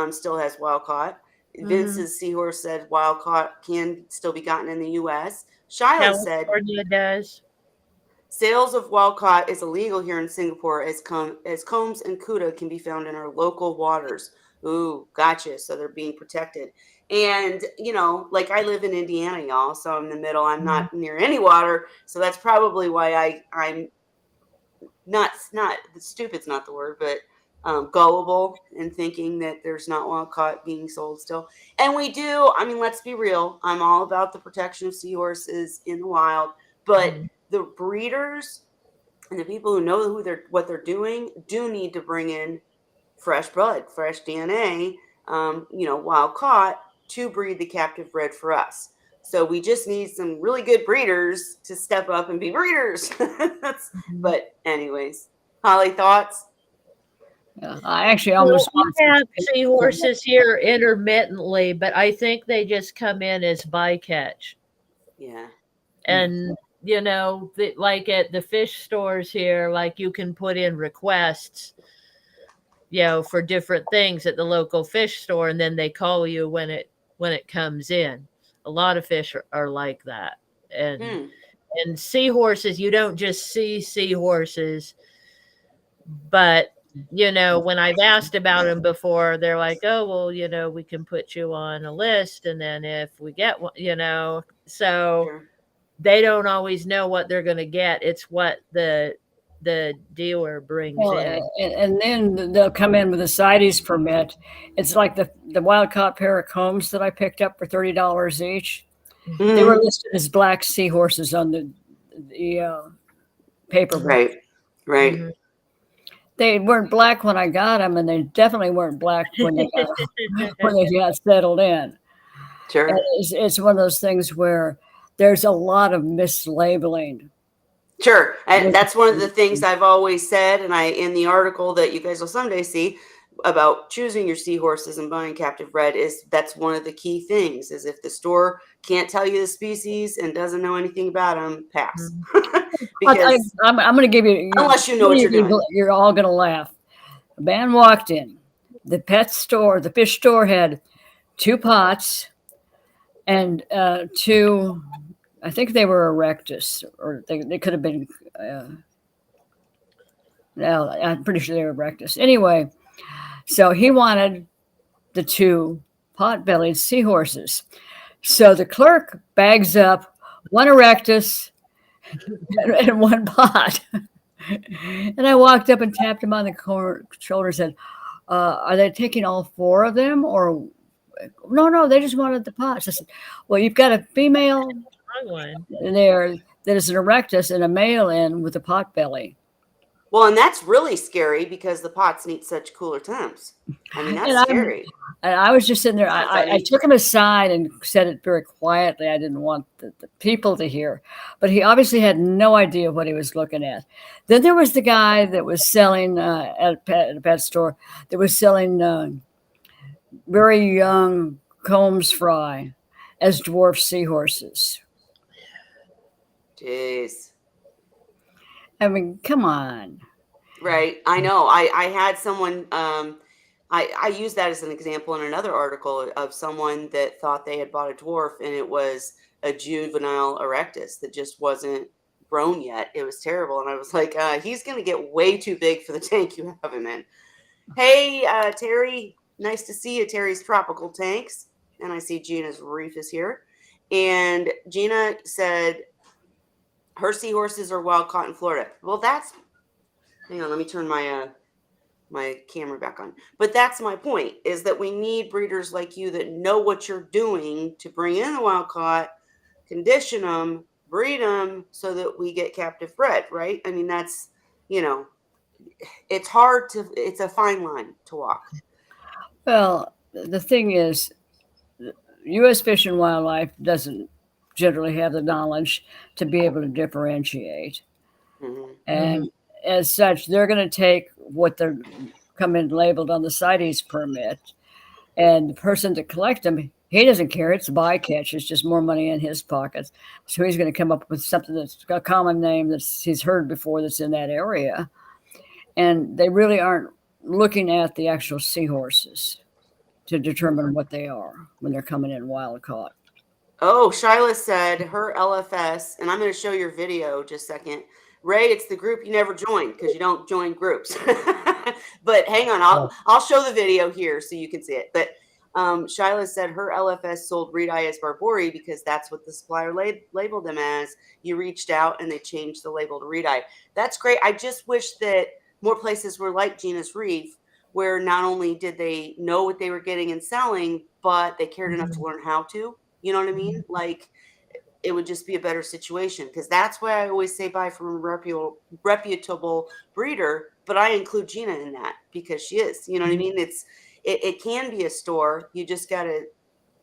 still has wild caught. Vince's seahorse said wild caught can still be gotten in the U.S. Shiloh said California does. sales of wild caught is illegal here in Singapore, as combs and cuda can be found in our local waters. Ooh, gotcha. So they're being protected. And, like I live in Indiana, y'all, so I'm in the middle. I'm not near any water. So that's probably why I'm not stupid's not the word, but gullible in thinking that there's not wild caught being sold still. And we do. I mean, let's be real. I'm all about the protection of seahorses in the wild, but the breeders and the people who know what they're doing do need to bring in fresh blood, fresh DNA, wild caught, to breed the captive bred for us. So we just need some really good breeders to step up and be breeders. But anyways, Holly, thoughts? Yeah, I actually almost we have seahorses here intermittently, but I think they just come in as bycatch. Yeah. And like at the fish stores here, like you can put in requests, for different things at the local fish store, and then they call you when it comes in. A lot of fish are like that. And seahorses, you don't just see seahorses But, when I've asked about them before, they're like, oh, well, we can put you on a list. And then if we get one, so Sure. they don't always know what they're going to get. It's what the dealer brings Well, in. and then they'll come in with a CITES permit. It's like the wild caught pair of combs that I picked up for $30 each. They were Mhm. listed as black seahorses on the paperwork. Right. Right. Mhm. They weren't black when I got them, and they definitely weren't black when they got settled in. And Sure. it's one of those things where there's a lot of mislabeling. Sure. And that's one of the things I've always said. And in the article that you guys will someday see about choosing your seahorses and buying captive bred, that's one of the key things is if the store can't tell you the species and doesn't know anything about them, pass. Because I'm going to give you, unless you know what you're doing. You're all going to laugh. A man walked in. The fish store had 2 pots and 2, I think they were erectus, or they could have been, no, I'm pretty sure they were erectus. Anyway, so he wanted the 2 pot-bellied seahorses. So the clerk bags up 1 erectus and 1 pot. And I walked up and tapped him on the shoulder and said, are they taking all 4 of them? Or no, they just wanted the pots. I said, well, you've got a female there that is an erectus and a male in with a pot belly. Well, and that's really scary because the pots need such cooler temps. I mean, that's scary. And I was just sitting there. I took him aside and said it very quietly. I didn't want the people to hear. But he obviously had no idea what he was looking at. Then there was the guy that was selling at a pet store that was selling very young Combs fry as dwarf seahorses. Jeez. I mean, come on. Right. I know. I had someone, I used that as an example in another article of someone that thought they had bought a dwarf and it was a juvenile erectus that just wasn't grown yet. It was terrible. And I was like, he's going to get way too big for the tank you have him in. Hey, Terry, nice to see you, Terry's Tropical Tanks. And I see Gina's Reef is here. And Gina said her seahorses are wild caught in Florida. Well, hang on, let me turn my my camera back on. But that's my point, is that we need breeders like you that know what you're doing to bring in the wild caught, condition them, breed them so that we get captive bred, right? I mean, that's, it's a fine line to walk. Well, the thing is, U.S. Fish and Wildlife doesn't generally have the knowledge to be able to differentiate. Mm-hmm. And as such, they're going to take what they're come in labeled on the CITES permit. And the person to collect them, he doesn't care. It's bycatch. It's just more money in his pockets. So he's going to come up with something that's a common name that he's heard before that's in that area. And they really aren't looking at the actual seahorses to determine what they are when they're coming in wild caught. Oh, Shyla said her LFS, and I'm going to show your video just a second. Ray, it's the group you never joined because you don't join groups. But hang on, I'll show the video here so you can see it. But Shyla said her LFS sold Reed-eye as Barbori because that's what the supplier labeled them as. You reached out and they changed the label to Reed-eye. That's great. I just wish that more places were like Gina's Reef, where not only did they know what they were getting and selling, but they cared enough to learn how to. You know what I mean? Like, it would just be a better situation, because that's why I always say buy from a reputable breeder, but I include Gina in that because she is. You know what I mean? It can be a store. You just got to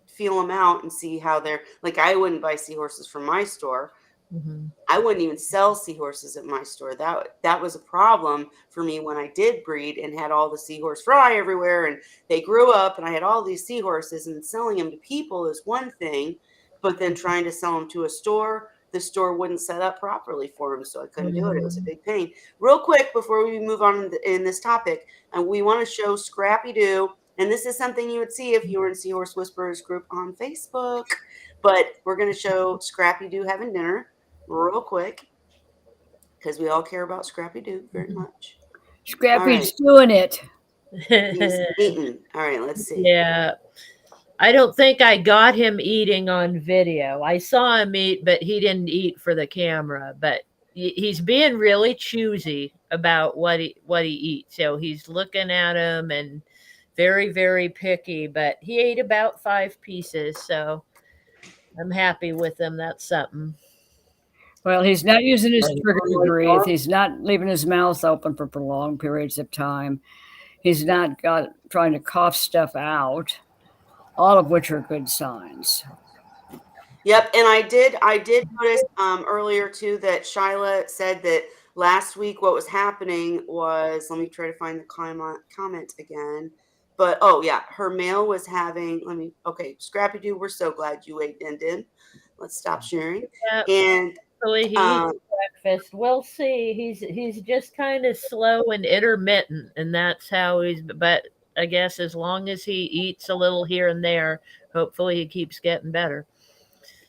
feel them out and see how they're like. I wouldn't buy seahorses from my store. Mm-hmm. I wouldn't even sell seahorses at my store. That was a problem for me when I did breed and had all the seahorse fry everywhere, and they grew up and I had all these seahorses, and selling them to people is one thing, but then trying to sell them to a store, the store wouldn't set up properly for them, so I couldn't do it. It was a big pain. Real quick before we move on in this topic, and we want to show Scrappy Doo, and this is something you would see if you were in Seahorse Whisperers group on Facebook, but we're going to show Scrappy Doo having dinner real quick, because we all care about Scrappy Doo very much. Scrappy's doing it. He's eating. All right, let's see. Yeah. I don't think I got him eating on video. I saw him eat, but he didn't eat for the camera. But he's being really choosy about what he eats. So he's looking at him and very, very picky. But he ate about 5 pieces, so I'm happy with him. That's something. Well, he's not using his Are you trigger to really breathe. gone? He's not leaving his mouth open for prolonged periods of time. He's not trying to cough stuff out, all of which are good signs. Yep, and I did notice earlier too that Shyla said that last week what was happening was, let me try to find the comment again. But oh yeah, her male was having, okay, Scrappy Doo, we're so glad you ate Din. Let's stop sharing. Yeah. And Hopefully he eats breakfast. We'll see. He's just kind of slow and intermittent, and that's how he's. But I guess as long as he eats a little here and there, hopefully he keeps getting better.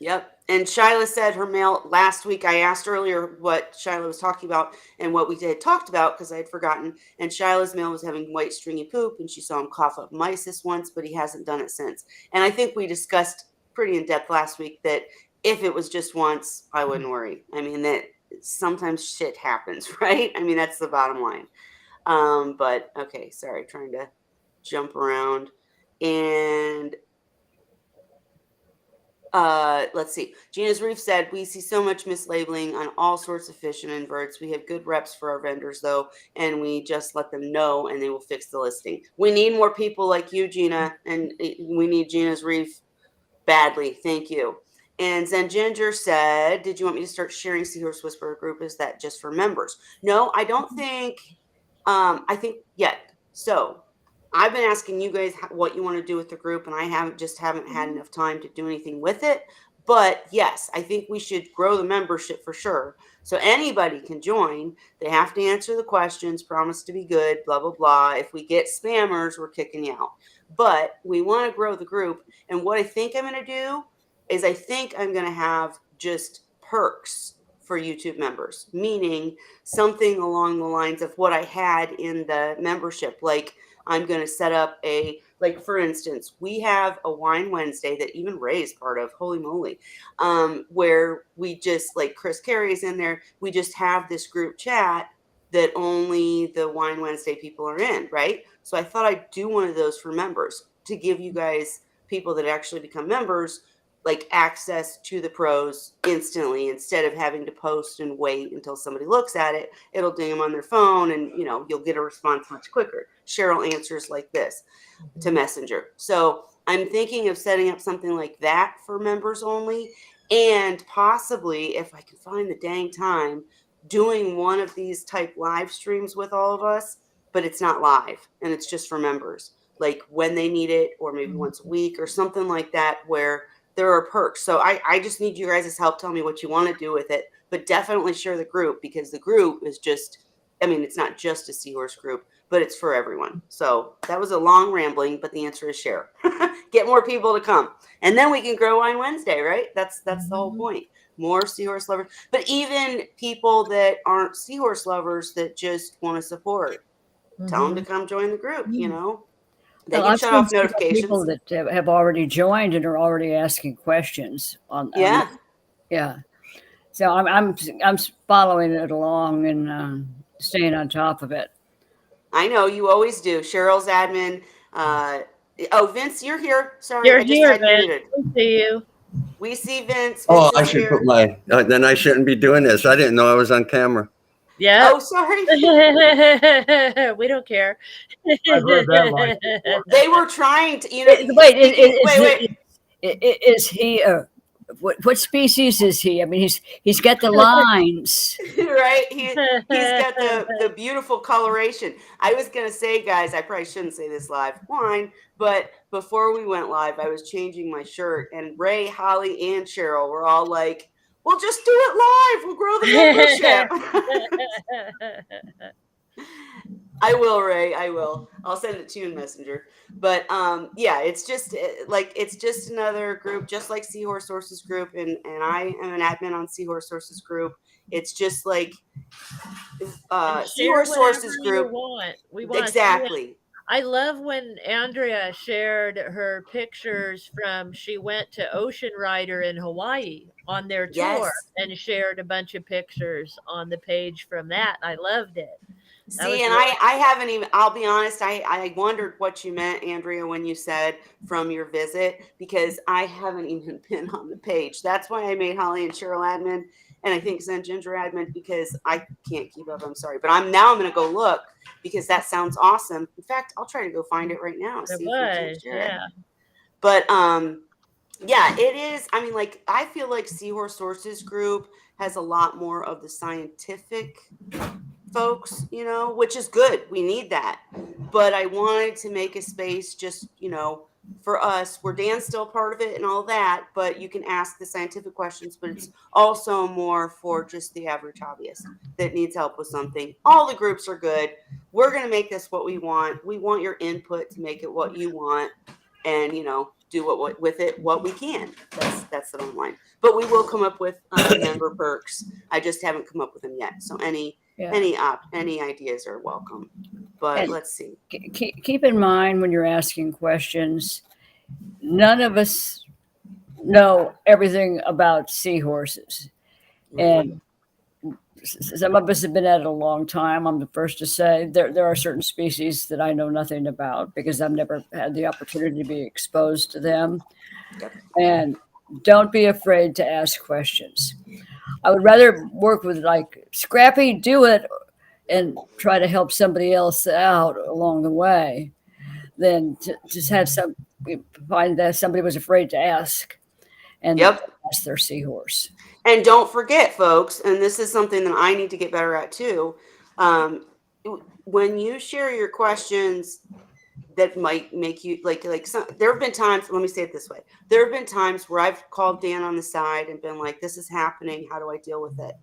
Yep. And Shyla said her male last week. I asked earlier what Shyla was talking about and what we had talked about because I had forgotten. And Shyla's male was having white stringy poop, and she saw him cough up mysis once, but he hasn't done it since. And I think we discussed pretty in depth last week that if it was just once, I wouldn't worry. I mean, that sometimes shit happens, right? I mean, that's the bottom line. But okay, sorry, trying to jump around. And let's see. Gina's Reef said, we see so much mislabeling on all sorts of fish and inverts. We have good reps for our vendors, though, and we just let them know and they will fix the listing. We need more people like you, Gina, and we need Gina's Reef badly. Thank you. And Zen Ginger said, did you want me to start sharing Seahorse Whisperer group? Is that just for members? No, I don't think, I think yet. So I've been asking you guys what you want to do with the group, and I haven't had enough time to do anything with it. But yes, I think we should grow the membership for sure. So anybody can join. They have to answer the questions, promise to be good, blah, blah, blah. If we get spammers, we're kicking you out. But we want to grow the group. And what I think I'm going to do is I think I'm going to have just perks for YouTube members, meaning something along the lines of what I had in the membership. Like I'm going to set up like for instance, we have a Wine Wednesday that even Ray's part of, holy moly, where we just, like Chris Carey's in there, we just have this group chat that only the Wine Wednesday people are in, right? So I thought I'd do one of those for members to give you guys, people that actually become members, like access to the pros instantly instead of having to post and wait until somebody looks at it. It'll ding them on their phone and, you'll get a response much quicker. Cheryl answers like this to Messenger. So I'm thinking of setting up something like that for members only, and possibly, if I can find the dang time, doing one of these type live streams with all of us, but it's not live and it's just for members, like when they need it, or maybe once a week or something like that, where there are perks. So I just need you guys' help. Tell me what you want to do with it, but definitely share the group, because the group is just, it's not just a Seahorse group, but it's for everyone. So that was a long rambling, but the answer is share. Get more people to come. And then we can grow Wine Wednesday, right? That's the whole point. More Seahorse lovers, but even people that aren't Seahorse lovers that just want to support, tell them to come join the group, They can shut off notifications. People that have already joined and are already asking questions on yeah. So I'm following it along and staying on top of it. I know you always do. Cheryl's admin. Vince, you're here. Sorry, You're I just here, had you Vince. muted. We see you. We see Vince. Oh, Vince I is should here. put then I shouldn't be doing this. I didn't know I was on camera. Yeah. Oh, sorry. We don't care. I've heard that line before. They were trying to, Wait, is he what species is he? I mean, he's got the lines. Right? He's got the beautiful coloration. I was going to say, guys, I probably shouldn't say this live, but before we went live, I was changing my shirt, and Ray, Holly, and Cheryl were all like, we'll just do it live. We'll grow the membership. I will, Ray. I will. I'll send it to you in Messenger. But yeah, it's just it's just another group, just like Seahorse Sources group, and I am an admin on Seahorse Sources group. It's just like And share Seahorse whatever Sources you group. want. We want to see it. Exactly. I love when Andrea shared her pictures from she went to Ocean Rider in Hawaii on their tour Yes. and shared a bunch of pictures on the page from that. I loved it. That See, was and really I haven't even, I'll be honest, I wondered what you meant, Andrea, when you said from your visit, because I haven't even been on the page. That's why I made Holly and Cheryl admin, and I think Zen Ginger admin, because I can't keep up. I'm sorry. But I'm going to go look because that sounds awesome. In fact, I'll try to go find it right now, it see if we can't was, share it. yeah. But yeah, it is. I mean, like, I feel like Seahorse Sources group has a lot more of the scientific folks, which is good. We need that. But I wanted to make a space just, for us, where Dan's still part of it and all that, but you can ask the scientific questions, but it's also more for just the average hobbyist that needs help with something. All the groups are good. We're going to make this what we want. We want your input to make it what you want, and, do what with it what we can. That's the bottom line. But we will come up with member perks. I just haven't come up with them yet. So any ideas are welcome. But And let's see. keep in mind when you're asking questions, none of us know everything about seahorses. And some of us have been at it a long time. I'm the first to say there are certain species that I know nothing about because I've never had the opportunity to be exposed to them. Yep. And don't be afraid to ask questions. I would rather work with like Scrappy, do it, and try to help somebody else out along the way than to just have find that somebody was afraid to ask and Yep. ask their seahorse. And don't forget, folks, and this is something that I need to get better at too. When you share your questions that might make you there have been times, let me say it this way. There have been times where I've called Dan on the side and been like, this is happening. How do I deal with it?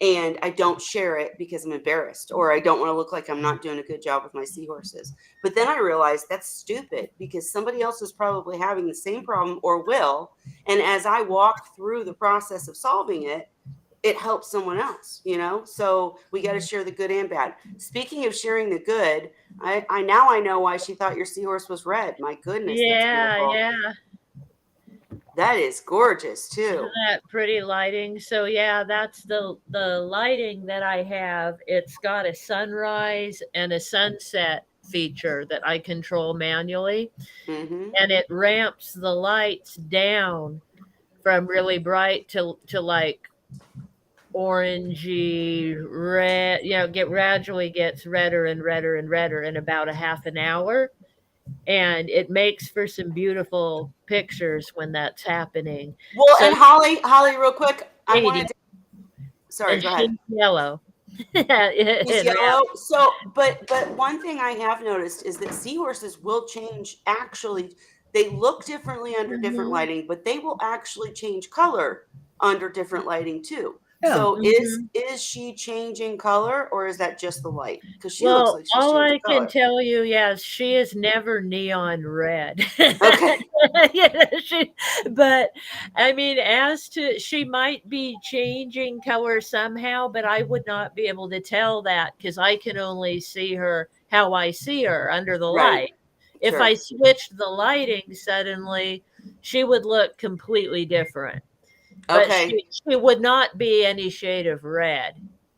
And I don't share it because I'm embarrassed or I don't want to look like I'm not doing a good job with my seahorses. But then I realized that's stupid because somebody else is probably having the same problem or will. And as I walk through the process of solving it, it helps someone else, so we got to share the good and bad. Speaking of sharing the good, I now know why she thought your seahorse was red. My goodness, that's beautiful. Yeah. That is gorgeous too. Isn't that pretty lighting? So yeah, that's the lighting that I have. It's got a sunrise and a sunset feature that I control manually, and it ramps the lights down from really bright to like orangey red. Gradually gets redder and redder and redder in about a half an hour. And it makes for some beautiful pictures when that's happening. Well, So and Holly, real quick, I wanted to. Sorry, and go ahead. she's yellow. She's yellow. So, but one thing I have noticed is that seahorses will change. Actually, they look differently under different lighting, but they will actually change color under different lighting too. Yeah. So is she changing color or is that just the light? Because she looks Well, like she's all changing I can color. tell you, yes, she is never neon red. Okay. But I mean, as to she might be changing color somehow, but I would not be able to tell that because I can only see her how I see her under the Right. light. If Sure. I switched the lighting suddenly, she would look completely different. But Okay. she would not be any shade of red,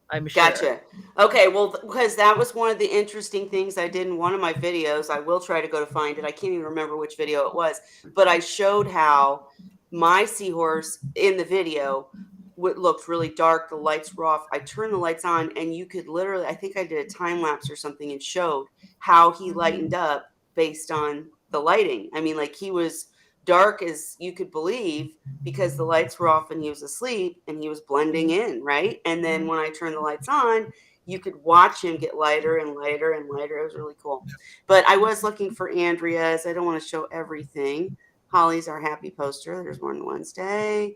I'm sure. Gotcha. Okay, well, because that was one of the interesting things I did in one of my videos. I will try to go to find it. I can't even remember which video it was, but I showed how my seahorse in the video looked really dark. The lights were off. I turned the lights on, and you could literally, I think I did a time lapse or something and showed how he lightened up based on the lighting. I mean, like he was dark as you could believe because the lights were off and he was asleep and he was blending in, right? And then when I turned the lights on, you could watch him get lighter and lighter and lighter. It was really cool. But I was looking for Andrea's. I don't want to show everything. Holly's our happy poster. There's one Wednesday.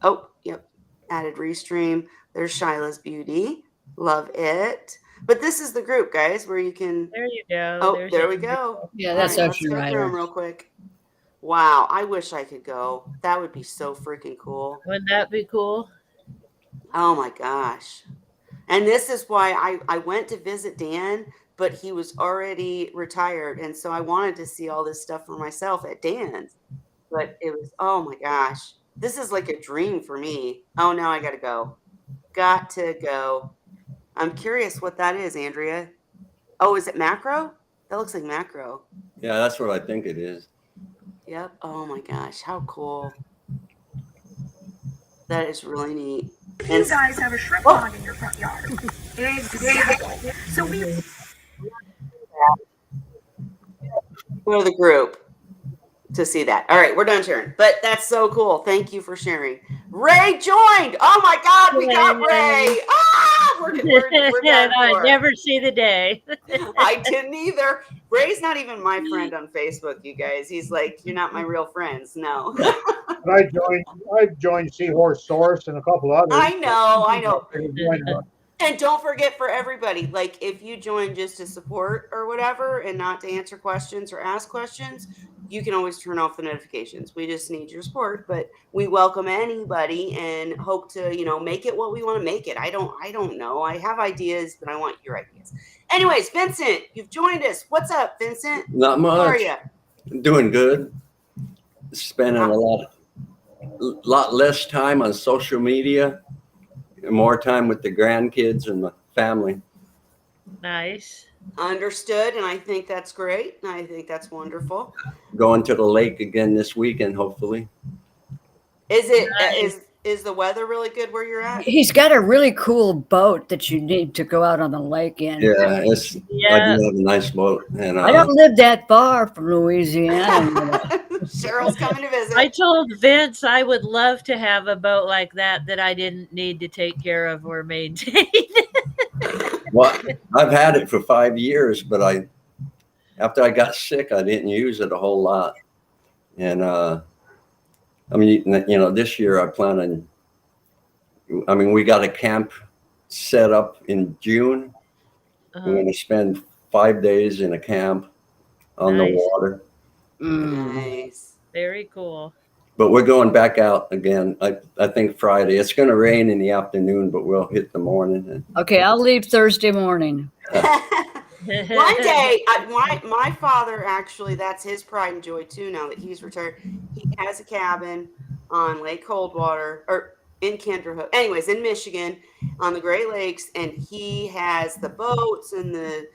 Oh, yep. Added restream. There's Shyla's beauty. Love it. But this is the group, guys, where you can. There you go. Oh, There's there we Andrew. go. Yeah, All that's right, let's Ocean go through Rider. them real quick. Wow, I wish I could go. That would be so freaking cool. Wouldn't that be cool? Oh my gosh. And this is why I went to visit Dan, but he was already retired. And so I wanted to see all this stuff for myself at Dan's. But it was, oh my gosh. This is like a dream for me. Oh, now I got to go. Got to go. I'm curious what that is, Andrea. Oh, is it macro? That looks like macro. Yeah, that's what I think it is. Yep. Oh my gosh. How cool. That is really neat. You guys have a shrimp pond in your front yard. Exactly. So we Go to the group to see that. All right, we're done sharing. But that's so cool. Thank you for sharing. Ray joined. Oh my God, we got Ray. Ah, we're done I for. never see the day. I didn't either. Ray's not even my friend on Facebook, you guys. He's like, you're not my real friends. No. But I joined Seahorse Source and a couple others. I know. Why not? And don't forget for everybody, like if you join just to support or whatever and not to answer questions or ask questions, you can always turn off the notifications. We just need your support, but we welcome anybody and hope to, make it what we want to make it. I don't know. I have ideas, but I want your ideas. Anyways, Vincent, you've joined us. What's up, Vincent? Not How are much. you? Doing good. Spending a lot less time on social media, more time with the grandkids and the family. Nice. Understood, and I think that's great. I think that's wonderful. Going to the lake again this weekend, hopefully. Is the weather really good where you're at? He's got a really cool boat that you need to go out on the lake in. Yeah, I do have a nice boat. And I don't live that far from Louisiana. Cheryl's coming to visit. I told Vince I would love to have a boat like that I didn't need to take care of or maintain. Well, I've had it for 5 years, but after I got sick, I didn't use it a whole lot. And this year I plan on. We got a camp set up in June. We're going to spend 5 days in a camp on the water. Nice. Very cool. But we're going back out again. I think Friday. It's going to rain in the afternoon, but we'll hit the morning. Okay, I'll leave Thursday morning. One day, my father actually, that's his pride and joy too. Now that he's retired, he has a cabin on Lake Coldwater or in Kinderhook. Anyways, in Michigan on the Great Lakes, and he has the boats and the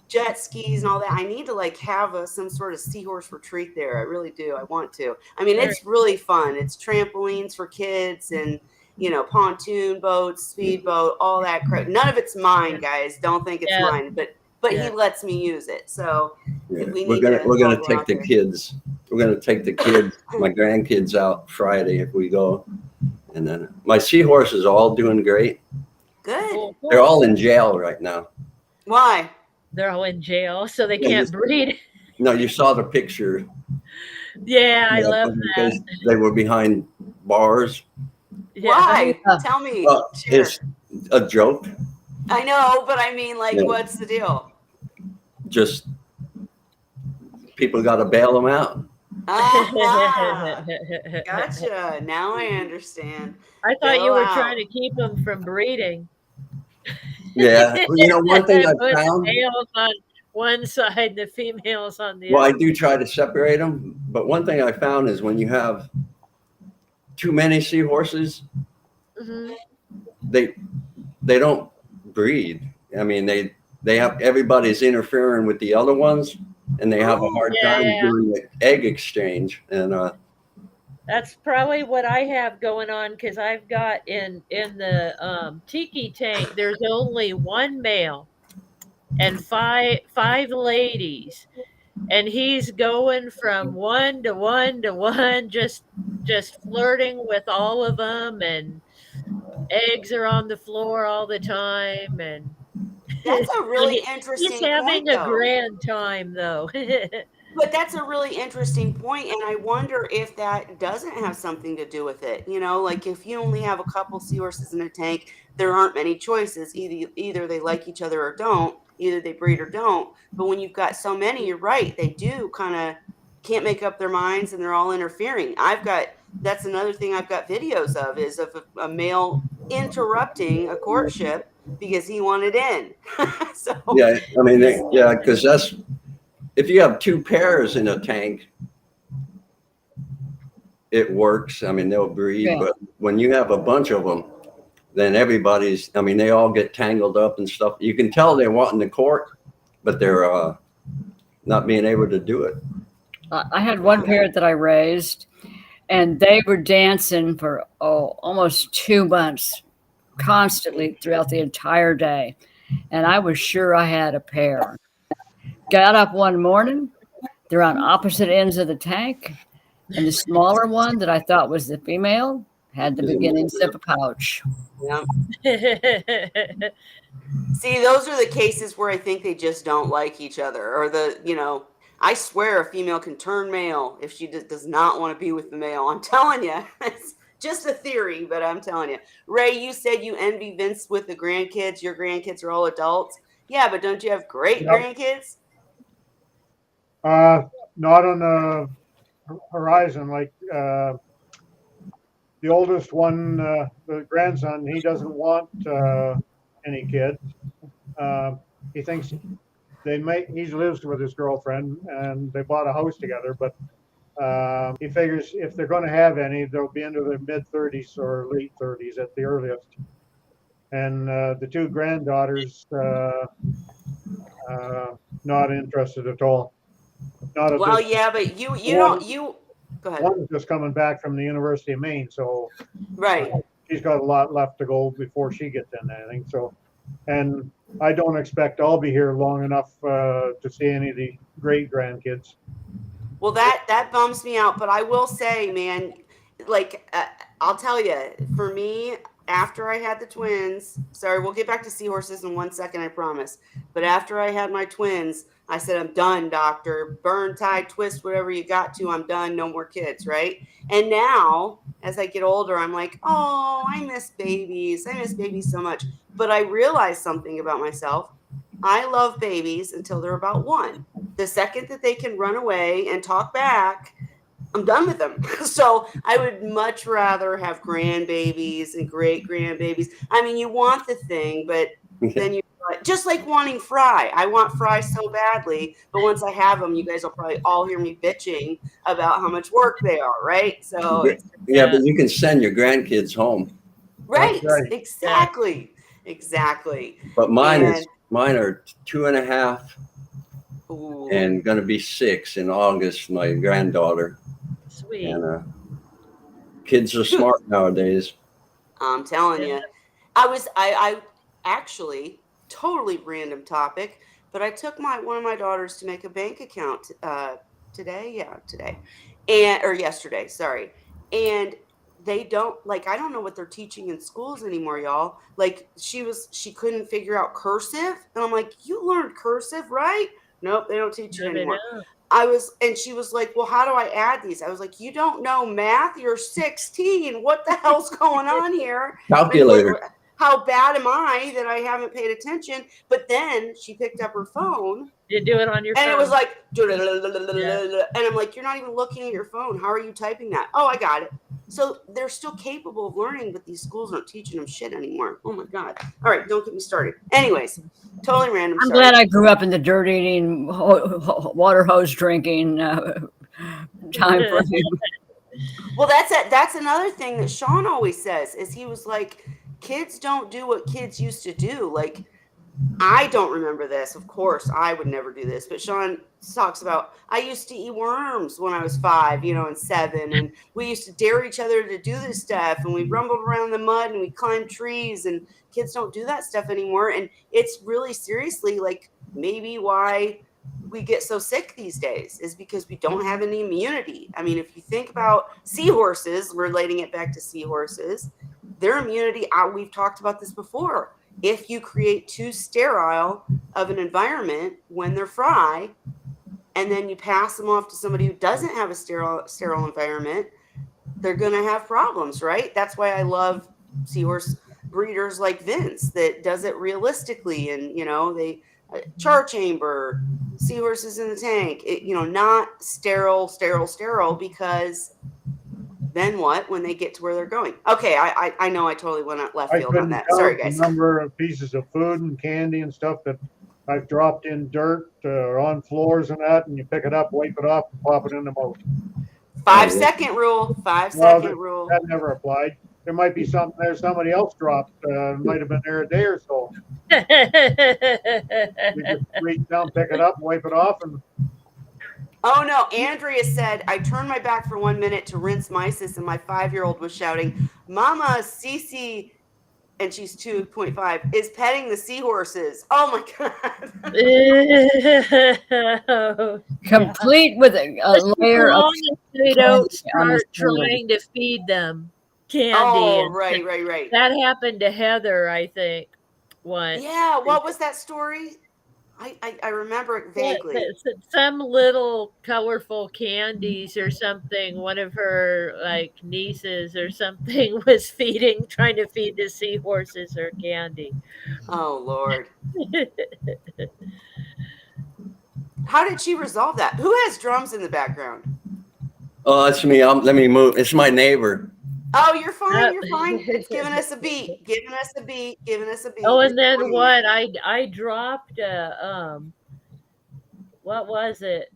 jet skis and all that. I need to have some sort of seahorse retreat there. I really do. I want to. It's really fun. It's trampolines for kids and pontoon boats, speedboat, all that crap. None of it's mine, guys. Don't think it's mine, but he lets me use it. So we're gonna take the kids. We're gonna take the kids, my grandkids, out Friday if we go. And then my seahorses are all doing great. Good. Cool. They're all in jail right now. Why? They're all in jail, so they can't breed. No, you saw the picture. Yeah, I love that. They were behind bars. Yeah. Why? Tell me. Sure. It's a joke. I know, but what's the deal? Just people got to bail them out. Gotcha. Now I understand. I thought you were trying to keep them from breeding. Yeah. One thing I Put found. the males on one side, the females on the Well, other. I do try to separate them, but one thing I found is when you have too many seahorses, Mhm. they don't breed. They have everybody's interfering with the other ones, and they have a hard time doing the egg exchange. And That's probably what I have going on because I've got in the tiki tank. There's only one male and five ladies, and he's going from one to one to one, just flirting with all of them, and eggs are on the floor all the time, and That's a really interesting he's having point, a though. grand time though. But that's a really interesting point, and I wonder if that doesn't have something to do with it. You know, like if you only have a couple seahorses in a tank, there aren't many choices. Either they like each other or don't. Either they breed or don't. But when you've got so many, you're right. They do kind of can't make up their minds, and they're all interfering. That's another thing I've got videos of is of a male interrupting a courtship because he wanted in. So Yeah, I mean, yeah, because that's if you have two pairs in a tank, it works. I mean, they'll breed, Yeah. but when you have a bunch of them, then everybody's. I mean, they all get tangled up and stuff. You can tell they're wanting to court, but they're not being able to do it. I had one parrot that I raised, and they were dancing for almost 2 months, constantly throughout the entire day. And I was sure I had a pair. Got up one morning, they're on opposite ends of the tank, and the smaller one that I thought was the female had the beginnings of a pouch. yeah. See, those are the cases where I think they just don't like each other, or I swear a female can turn male if she does not want to be with the male. I'm telling you, it's just a theory, but I'm telling you. Ray, you said you envy Vince with the grandkids. Your grandkids are all adults. Yeah, but don't you have great Yep. grandkids? Not on the horizon. Like the oldest one, the grandson, he doesn't want any kids. He thinks he lives with his girlfriend and they bought a house together, but he figures if they're going to have any, they'll be into their mid 30s or late 30s at the earliest. And the two granddaughters, not interested at all. Not at Well, this. yeah, but you go ahead. One's just coming back from the University of Maine, so Right. she's got a lot left to go before she gets into anything. So, and I don't expect I'll be here long enough to see any of the great grandkids. Well, that bums me out, but I will say, man, like I'll tell you, for me, after I had the twins, sorry, we'll get back to seahorses in 1 second, I promise. But after I had my twins, I said, I'm done, doctor. Burn, tie, twist, whatever you got to. I'm done. No more kids, right? And now, as I get older, I'm like, oh, I miss babies. I miss babies so much. But I realized something about myself. I love babies until they're about 1. The second that they can run away and talk back, I'm done with them. So I would much rather have grandbabies and great grandbabies. I mean, you want the thing, but then you just like wanting Fry. I want Fry so badly, but once I have them, you guys will probably all hear me bitching about how much work they are, right? So Yeah, but you can send your grandkids home. right, right. exactly. But mine are 2.5 Ooh. and going to be 6 in August. My granddaughter. Sweet. And kids are smart nowadays. I'm telling you, I actually totally random topic, but I took one of my daughters to make a bank account today, or yesterday, sorry, and they don't I don't know what they're teaching in schools anymore, y'all. Like she couldn't figure out cursive, and I'm like, you learned cursive, right? Nope, they don't teach it anymore. And she was like, well, how do I add these? I was like, you don't know math? You're 16. What the hell's going on here? Calculator. How bad am I that I haven't paid attention? But then she picked up her phone. You do it on your phone. And it was like, and I'm like, you're not even looking at your phone. How are you typing that? Oh, I got it. So they're still capable of learning, but these schools aren't teaching them shit anymore. Oh my God. All right, don't get me started. Anyways, totally random. I'm glad I grew up in the dirt eating, water hose drinking time frame. Well, that's another thing that Sean always says is he was like, kids don't do what kids used to do. Like, I don't remember this. Of course, I would never do this. But Sean talks about, I used to eat worms when I was 5, and 7. And we used to dare each other to do this stuff. And we rumbled around the mud and we climbed trees. And kids don't do that stuff anymore. And it's really seriously like maybe why we get so sick these days is because we don't have any immunity. I mean, if you think about seahorses, relating it back to seahorses, their immunity, we've talked about this before. If you create too sterile of an environment when they're fry, and then you pass them off to somebody who doesn't have a sterile environment, they're going to have problems, right? That's why I love seahorse breeders like Vince that does it realistically, and they char chamber, seahorses in the tank, not sterile, because then what when they get to where they're going? Okay, I know I totally went out left I field on couldn't that. count Sorry, the guys. number of pieces of food and candy and stuff that I've dropped in dirt or on floors and that, and you pick it up, wipe it off, and pop it in the mouth. 5-second rule. 5-second rule. That never applied. There might be something there somebody else dropped. Might have been there a day or so. You just reach down, pick it up, wipe it off, and Oh no, Andrea said, I turned my back for 1 minute to rinse mysis, and my 5-year-old was shouting, Mama, Cece, and she's 2.5, is petting the seahorses. Oh my God. Complete with a layer of As long as they don't on his start finger. trying to feed them candy. Oh, and right. That happened to Heather, I think, once. Yeah, what was that story? I remember it vaguely. Some little colorful candies or something. One of her nieces or something was trying to feed the seahorses her candy. Oh Lord. How did she resolve that? Who has drums in the background? Oh, that's me. Let me move. It's my neighbor. Oh, you're fine. You're fine. It's giving us a beat. Oh, and then what? I dropped what was it?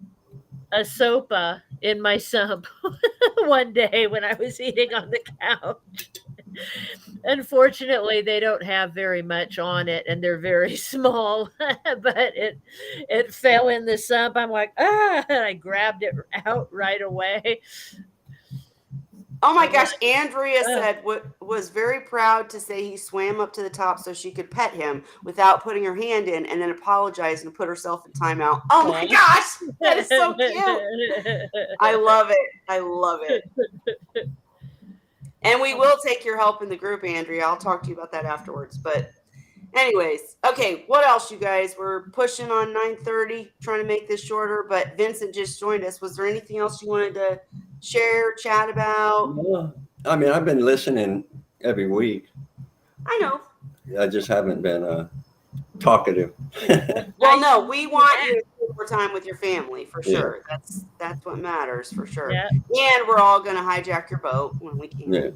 A sopa in my sump one day when I was eating on the couch. Unfortunately, they don't have very much on it, and they're very small. But it fell in the sump. I'm like, and I grabbed it out right away. Oh my gosh, Andrea said was very proud to say he swam up to the top so she could pet him without putting her hand in, and then apologized and put herself in timeout. Oh my gosh, that is so cute. I love it. And we will take your help in the group, Andrea. I'll talk to you about that afterwards. But anyways, okay, what else, you guys? We're pushing on 9:30, trying to make this shorter, but Vincent just joined us. Was there anything else you wanted to share, chat about? I mean, I've been listening every week. I know. I just haven't been talkative. Well, no, we want you to spend more time with your family for sure. That's what matters for sure. Yeah. And we're all going to hijack your boat when we can. Yeah.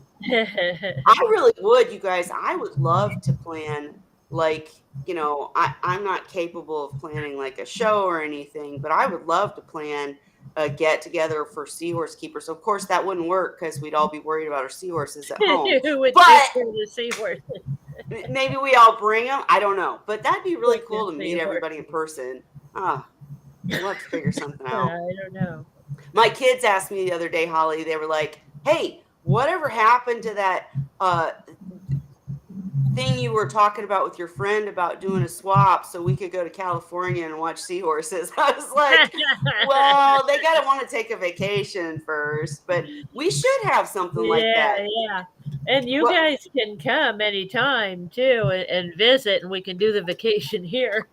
I really would, you guys. I would love to plan, I'm not capable of planning like a show or anything, but I would love to plan a get together for seahorse keepers. Of course, that wouldn't work because we'd all be worried about our seahorses at home. Who would But take care of the seahorse? maybe we all bring them. I don't know, but that'd be really cool to meet everybody in person. We'll have to figure something out. I don't know. My kids asked me the other day, Holly, they were like, hey, whatever happened to that thing you were talking about with your friend about doing a swap so we could go to California and watch seahorses? I was like, well, they got to want to take a vacation first, but we should have something like that. Yeah. And you guys can come anytime too and visit, and we can do the vacation here.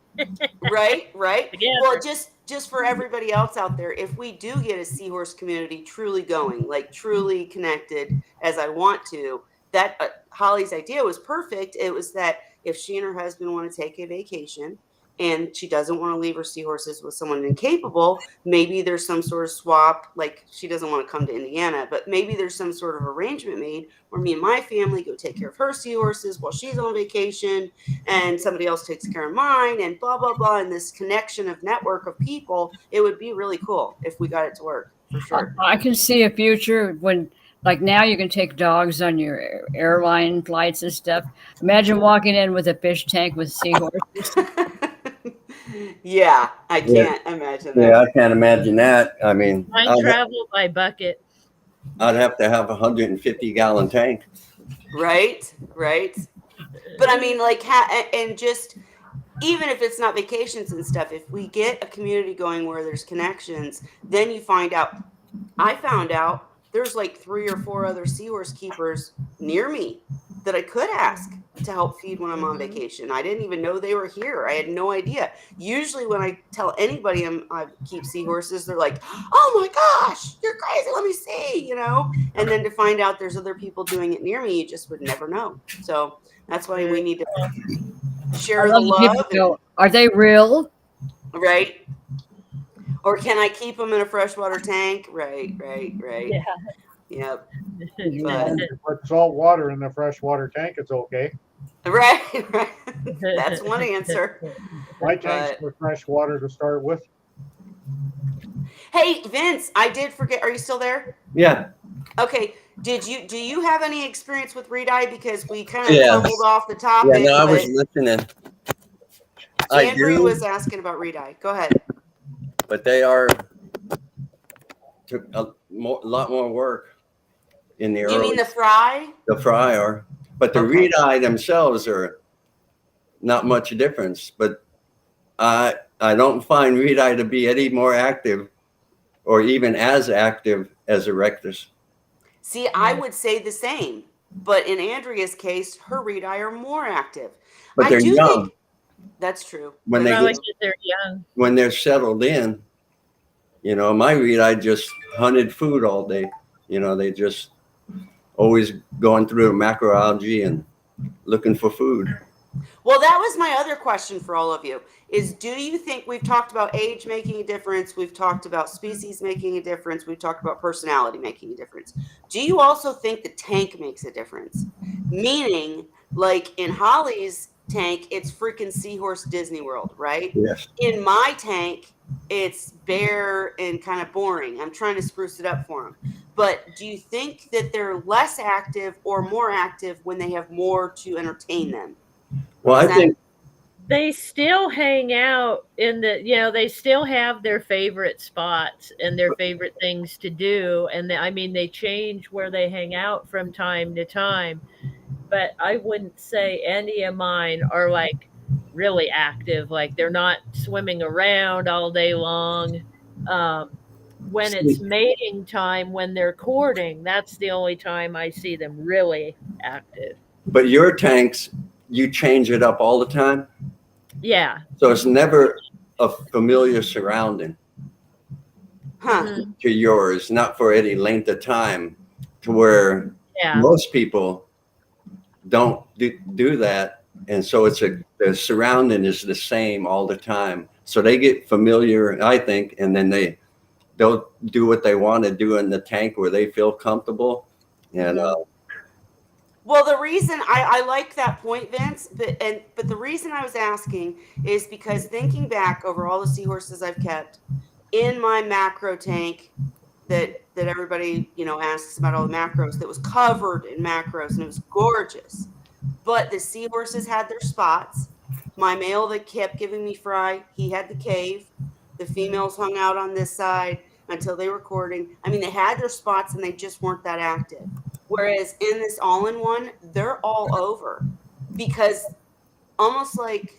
Right. Together. Well, just for everybody else out there, if we do get a seahorse community truly going, like truly connected as I want to, that Holly's idea was perfect. It was that if she and her husband want to take a vacation and she doesn't want to leave her seahorses with someone incapable, maybe there's some sort of swap, like she doesn't want to come to Indiana, but maybe there's some sort of arrangement made where me and my family go take care of her seahorses while she's on vacation, and somebody else takes care of mine, and blah, blah, blah. And this connection of network of people, it would be really cool if we got it to work, for sure. I can see a future when, like now, you can take dogs on your airline flights and stuff. Imagine walking in with a fish tank with seahorses. Yeah, I can't imagine that. Yeah, I can't imagine that. I mean, I travel by bucket. I'd have to have a 150-gallon tank. Right. But I mean, and just even if it's not vacations and stuff, if we get a community going where there's connections, then you find out. I found out there's like 3 or 4 other seahorse keepers near me that I could ask. to help feed when I'm on vacation. I didn't even know they were here. I had no idea. Usually when I tell anybody I keep seahorses, they're like, oh my gosh, you're crazy. Let me see, you know? And then to find out there's other people doing it near me, you just would never know. So that's why we need to share the love. Are they real? Right. Or can I keep them in a freshwater tank? Right. Yeah. Yep. Yeah. If you put salt water in the freshwater tank, it's okay. Right. That's one answer. My tank's for fresh water to start with. Hey, Vince, I did forget. Are you still there? Yeah. Okay. Do you have any experience with red-eye? Because we kind of Yeah. tumbled off the topic. Yeah, no, I was but listening. I Andrea do, was asking about red-eye. Go ahead. but they took a lot more work in the You early. mean the fry? The fry are, but the Okay. red-eye themselves are not much difference. But I don't find red-eye to be any more active, or even as active as a rectus. See, I would say the same, but in Andrea's case, her red-eye are more active. But I they're do young. think that's true. When That's they Probably get- because they're young. When they're settled in, you know, my red-eye just hunted food all day. You know, they just always going through macroalgae and looking for food. Well, that was my other question for all of you is, do you think we've talked about age making a difference? We've talked about species making a difference. We've talked about personality making a difference. Do you also think the tank makes a difference? Meaning, like in Holly's tank, it's freaking Seahorse Disney World, right? Yes. In my tank, it's bare and kind of boring. I'm trying to spruce it up for them. But do you think that they're less active or more active when they have more to entertain them? Well, I think They still hang out in they still have their favorite spots and their favorite things to do. And they change where they hang out from time to time. But I wouldn't say any of mine are like really active. Like they're not swimming around all day long. When it's mating time, when they're courting, that's the only time I see them really active. but your tanks, you change it up all the time. Yeah. So it's never a familiar surrounding Huh. to yours, not for any length of time, to where Yeah. most people don't do that. And so the surrounding is the same all the time. So they get familiar, I think, and then they'll do what they want to do in the tank where they feel comfortable. And Well, the reason I like that point, Vince, but the reason I was asking is because thinking back over all the seahorses I've kept in my macro tank that everybody asks about all the macros, that was covered in macros and it was gorgeous. But the seahorses had their spots. My male that kept giving me fry, he had the cave. The females hung out on this side until they were courting. I mean, they had their spots and they just weren't that active. Whereas in this all-in-one, they're all over because almost like,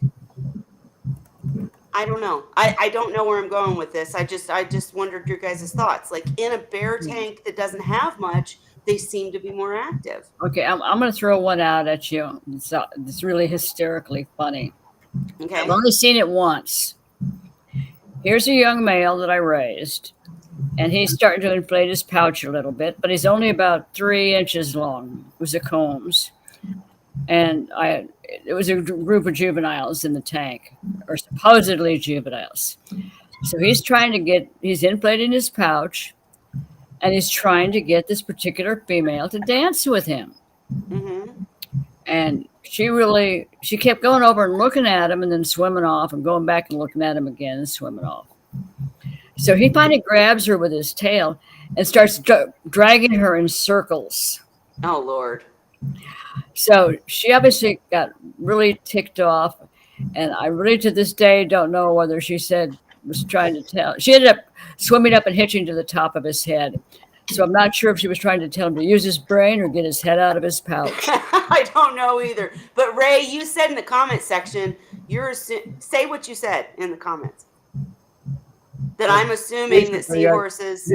I don't know. I don't know where I'm going with this. I just wondered your guys' thoughts. Like in a bear tank that doesn't have much, they seem to be more active. Okay, I'm going to throw one out at you. It's really hysterically funny. Okay. I've only seen it once. Here's a young male that I raised, and he's starting to inflate his pouch a little bit, but he's only about 3 inches long. It was a Combs. And it was a group of juveniles in the tank, or supposedly juveniles. So he's inflating his pouch, and he's trying to get this particular female to dance with him. Mm-hmm. And she kept going over and looking at him and then swimming off and going back and looking at him again and swimming off. So he finally grabs her with his tail and starts dragging her in circles. Oh, Lord. So she obviously got really ticked off. And I really, to this day, don't know whether she was trying to tell. She ended up swimming up and hitching to the top of his head. So I'm not sure if she was trying to tell him to use his brain or get his head out of his pouch. I don't know either. But Ray, you said in the comment section, say what you said in the comments. That I'm assuming that seahorses.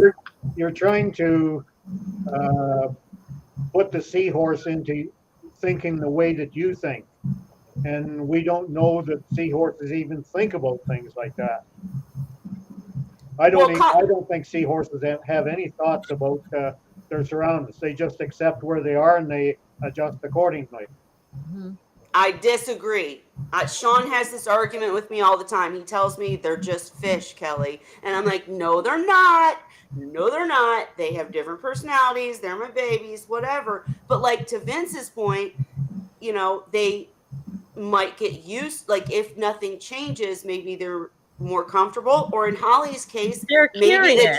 You're trying to put the seahorse into thinking the way that you think. And we don't know that seahorses even think about things like that. I don't think seahorses have any thoughts about their surroundings. They just accept where they are and they adjust accordingly. Mhm. I disagree. Sean has this argument with me all the time. He tells me they're just fish, Kelly. And I'm like, no, they're not. No, they're not. They have different personalities. They're my babies, whatever. But like to Vince's point, they might get used, like if nothing changes, maybe they're more comfortable. Or in Holly's case, They're curious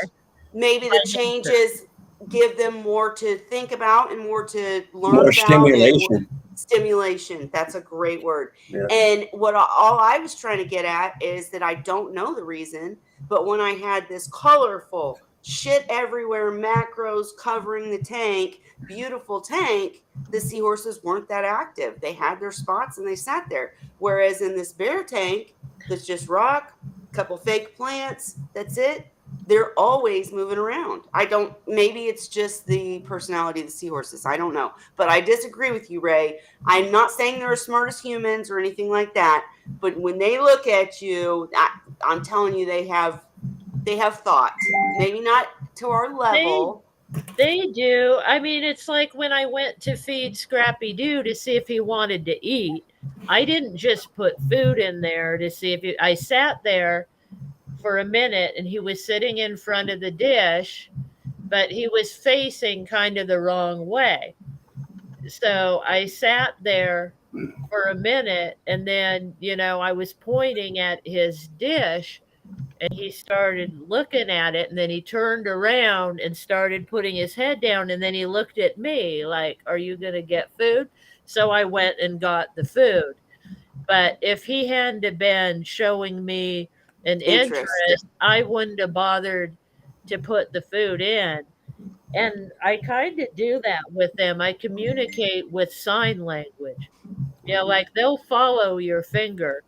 maybe by the nature. changes give them more to think about and more to learn More about stimulation. stimulation. That's a great word. Yeah. And all I was trying to get at is that I don't know the reason, but when I had this colorful shit everywhere macros covering the tank, beautiful tank, the seahorses weren't that active. They had their spots and they sat there. Whereas in this bear tank, that's just rock, couple fake plants, that's it. They're always moving around. Maybe it's just the personality of the seahorses. I don't know. But I disagree with you, Ray. I'm not saying they're as smart as humans or anything like that. But when they look at you, I'm telling you, they have thought. Maybe not to our level. They do. I mean, it's like when I went to feed Scrappy Doo to see if he wanted to eat. I didn't just put food in there to see if I sat there for a minute and he was sitting in front of the dish, but he was facing kind of the wrong way. So I sat there for a minute and then, I was pointing at his dish and he started looking at it and then he turned around and started putting his head down and then he looked at me like, are you going to get food? So I went and got the food. But if he hadn't been showing me an interest, I wouldn't have bothered to put the food in. And I kind of do that with them. I communicate with sign language. Like they'll follow your finger.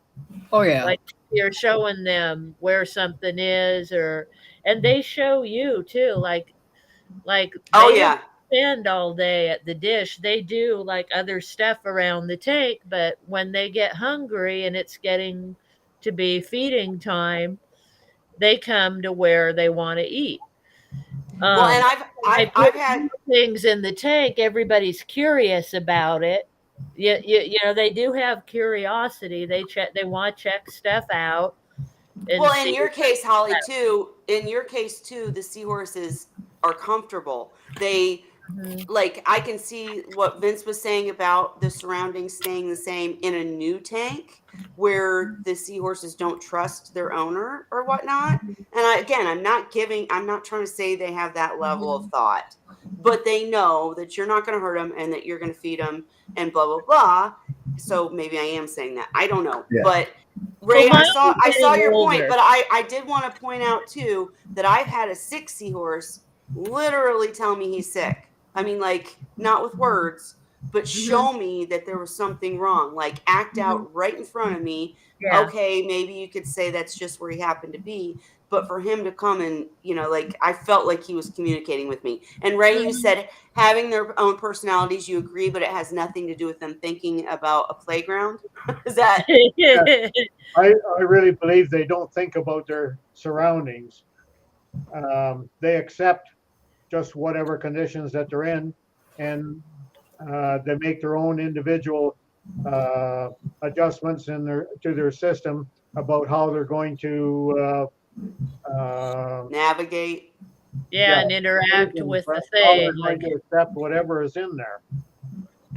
Oh yeah. Like you're showing them where something is, and they show you too. Like Oh they yeah. don't spend all day at the dish. They do like other stuff around the tank, but when they get hungry and it's getting to be feeding time, they come to where they want to eat. Well, and I I've put had things in the tank. Everybody's curious about it. They do have curiosity. They want to check stuff out. And well, in see your case, Holly, too. In your case too, the seahorses are comfortable. They Mhm. like I can see what Vince was saying about the surroundings staying the same in a new tank where the seahorses don't trust their owner or whatnot. And I'm not trying to say they have that level of thought, but they know that you're not going to hurt them and that you're going to feed them and blah, blah, blah. So maybe I am saying that. I don't know. Yeah. But Well, Ray, mine I is saw getting your point, older. but I did want to point out too that I've had a sick seahorse literally tell me he's sick. I mean, like, not with words, but show me that there was something wrong. Like, act out right in front of me. Yeah. Okay, maybe you could say that's just where he happened to be. But for him to come and, like, I felt like he was communicating with me. And Ray, you said having their own personalities, you agree, but it has nothing to do with them thinking about a playground. Is that? I really believe they don't think about their surroundings. They accept just whatever conditions that they're in, and they make their own individual adjustments to their system about how they're going to Navigate. Yeah, and interact with the how they're thing. going to accept whatever is in there.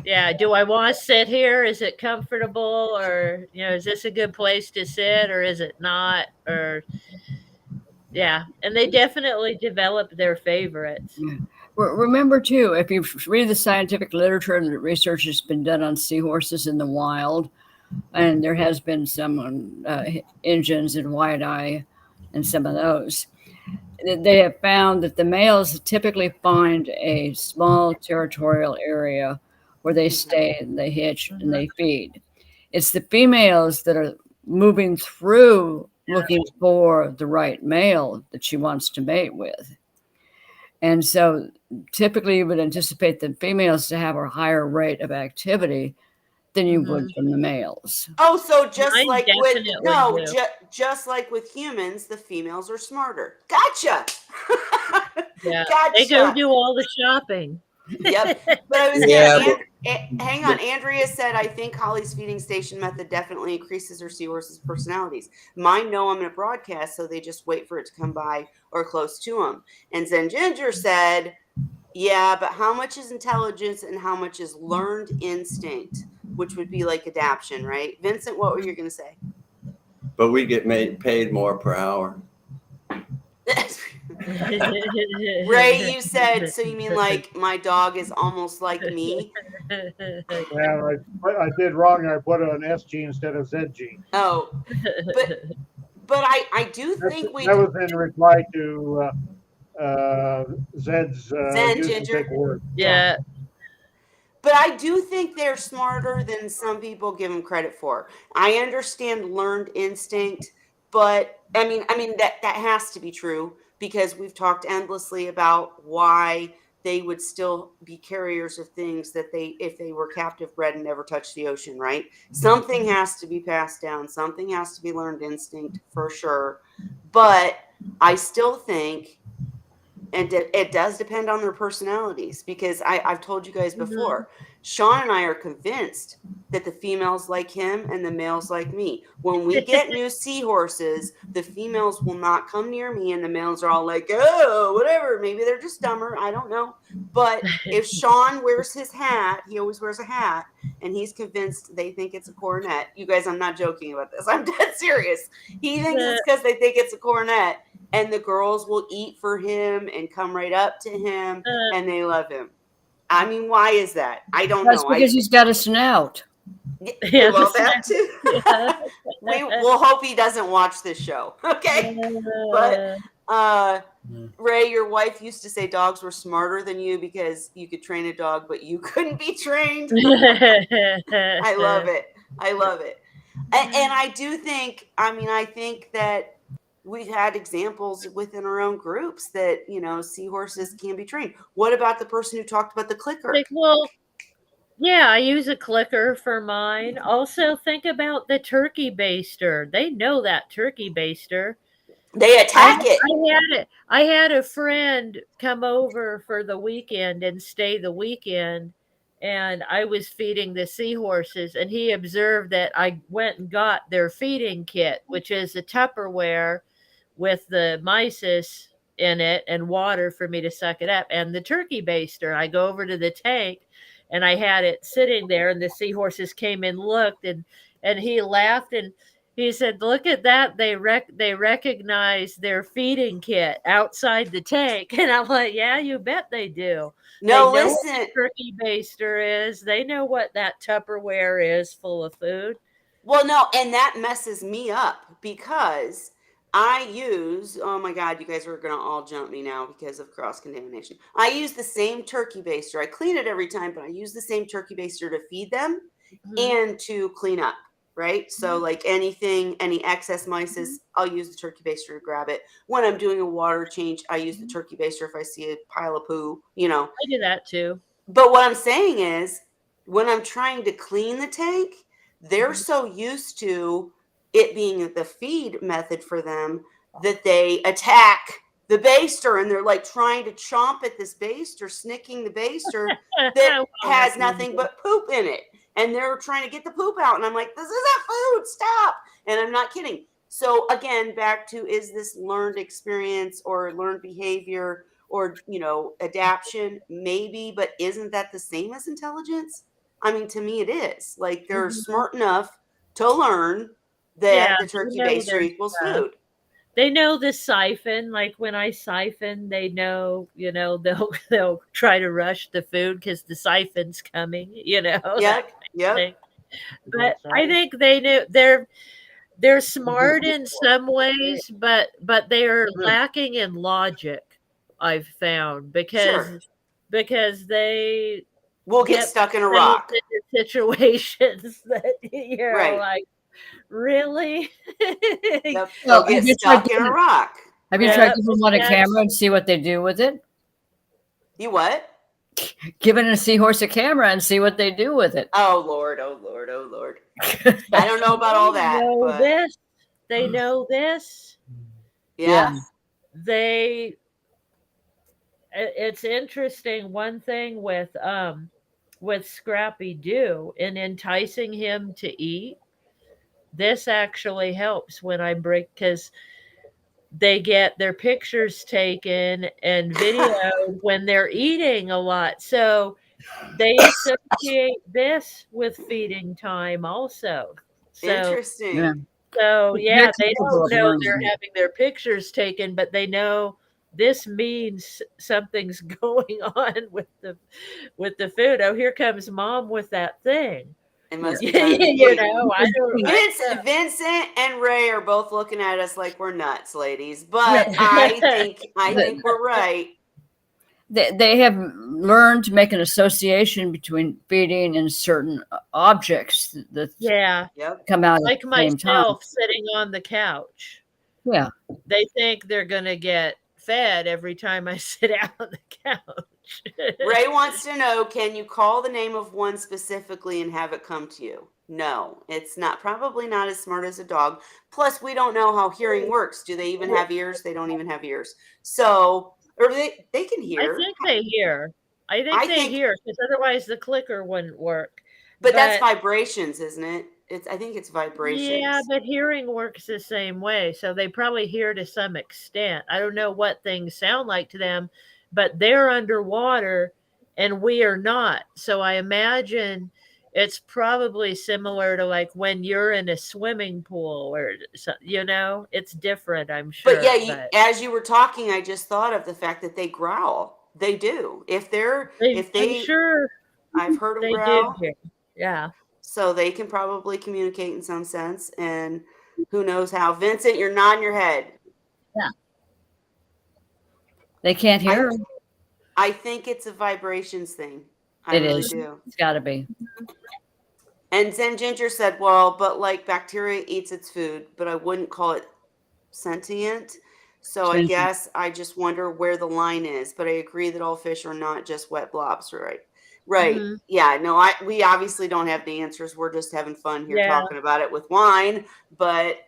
Yeah, do I want to sit here? Is it comfortable? Or, is this a good place to sit or is it not? Or, yeah. And they definitely develop their favorites. Yeah. Remember too, if you read the scientific literature and the research has been done on seahorses in the wild, and there has been some engines and white eye and some of those, they have found that the males typically find a small territorial area where they stay and they hitch and they feed. It's the females that are moving through looking for the right male that she wants to mate with. And so typically you would anticipate the females to have a higher rate of activity than you would from the males. Oh, so just Mine like with definitely do. just like with humans, the females are smarter. Gotcha. Yeah, they go Gotcha. do all the shopping. Yep. But I was Yeah, hang on. Andrea said, I think Holly's feeding station method definitely increases her seahorse's personalities. Mine know I'm in a broadcast, so they just wait for it to come by or close to them. And then Ginger said, yeah, but how much is intelligence and how much is learned instinct, which would be like adaption, right? Vincent, what were you going to say? but we get paid more per hour. Ray, you said, so you mean like my dog is almost like me? Yeah, I did wrong. I put an SG instead of ZG. Oh, but I do think we That was in reply to Zed's Zen, use of Ginger. big words. Yeah. But I do think they're smarter than some people give them credit for. I understand learned instinct, but I mean that has to be true because we've talked endlessly about why they would still be carriers of things that if they were captive bred and never touched the ocean, right? Something has to be passed down. Something has to be learned instinct for sure. But I still think, and it does depend on their personalities because I've told you guys before, Sean and I are convinced that the females like him and the males like me. When we get new seahorses, the females will not come near me and the males are all like, oh, whatever. Maybe they're just dumber. I don't know. But if Sean wears his hat, he always wears a hat, and he's convinced they think it's a coronet. You guys, I'm not joking about this. I'm dead serious. He thinks it's because they think it's a coronet. And the girls will eat for him and come right up to him and they love him. I mean, why is that? I don't That's know. because he's got a snout. Yeah, well, that too. We'll hope he doesn't watch this show. Okay. But Ray, your wife used to say dogs were smarter than you because you could train a dog, but you couldn't be trained. I love it. I love it. And I do think, I think that we've had examples within our own groups that, seahorses can be trained. What about the person who talked about the clicker? Like, well, yeah, I use a clicker for mine. Also, think about the turkey baster. They know that turkey baster. They attack it. I had a friend come over for the weekend and stay the weekend, and I was feeding the seahorses, and he observed that I went and got their feeding kit, which is a Tupperware with the mysis in it and water for me to suck it up, and the turkey baster. I go over to the tank, and I had it sitting there, and the seahorses came and looked, and he laughed and he said, "Look at that! They recognize their feeding kit outside the tank." And I'm like, "Yeah, you bet they do. No, they know listen. what the turkey baster is. They know what that Tupperware is full of food." Well, no, and that messes me up because I use, oh my God, you guys are going to all jump me now because of cross-contamination. I use the same turkey baster. I clean it every time, but I use the same turkey baster to feed them and to clean up, right? So like any excess mysis, I'll use the turkey baster to grab it. When I'm doing a water change, I use the turkey baster if I see a pile of poo, I do that too. But what I'm saying is when I'm trying to clean the tank, they're so used to it being the feed method for them that they attack the baster and they're like trying to chomp at this baster, snicking the baster that has nothing but poop in it. And they're trying to get the poop out. And I'm like, this isn't food, stop. And I'm not kidding. So again, back to, is this learned experience or learned behavior or, adaption? Maybe, but isn't that the same as intelligence? I mean, to me, it is. Like they're smart enough to learn that the turkey baster equals food. They know the siphon. Like when I siphon, they know, they'll try to rush the food because the siphon's coming, Yep. But I think they know they're smart in some ways, but they are lacking in logic, I've found, because they will get stuck in a rock. Situations that you're like, really? Yep. They'll get stuck in a rock. Have you tried to put them on a camera and see what they do with it? You what? Giving a seahorse a camera and see what they do with it. Oh Lord, oh Lord, oh Lord. I don't know about all They that, know but this. They know this. yeah. They. It's interesting. One thing with Scrappy Doo in enticing him to eat. This actually helps when I break because they get their pictures taken and videoed when they're eating a lot. So they associate this with feeding time also. So Yeah. Interesting. yeah, they People don't have know learned they're that. having their pictures taken, but they know this means something's going on with the food. Oh, here comes mom with that thing. It Yeah. must be time to You eat. know, Vincent and Ray are both looking at us like we're nuts, ladies. Yeah. But I think we're right. They have learned to make an association between feeding and certain objects that yeah, Yep. come out at like the same time. myself sitting on the couch. Yeah. They think they're gonna get fed every time I sit down on the couch. Ray wants to know, can you call the name of one specifically and have it come to you? No, it's not probably not as smart as a dog. Plus, we don't know how hearing works. Do they even have ears? They don't even have ears. So, or they can I hear. think they hear. I think I they think, hear because otherwise the clicker wouldn't work. but that's But vibrations, isn't it? I think it's yeah, vibrations. but hearing works the same way. So they probably hear to some extent. I don't know what things sound like to them, but they're underwater and we are not. So I imagine it's probably similar to like when you're in a swimming pool or it's different, I'm But yeah, sure. But as you were talking, I just thought of the fact that they growl. They do. If I'm they, sure I've heard them they do growl. hear. Yeah. So they can probably communicate in some sense. And who knows how. Vincent, you're nodding your head. Yeah. They can't I hear. I think it's a vibrations thing. I It really is. do. It's got to be. And Zen Ginger said, well, but like bacteria eats its food, but I wouldn't call it sentient. So I Sentient. guess I just wonder where the line is. But I agree that all fish are not just wet blobs, right? Right. Hmm. Yeah, no, we obviously don't have the answers. We're just having fun here Yeah. talking about it with wine. But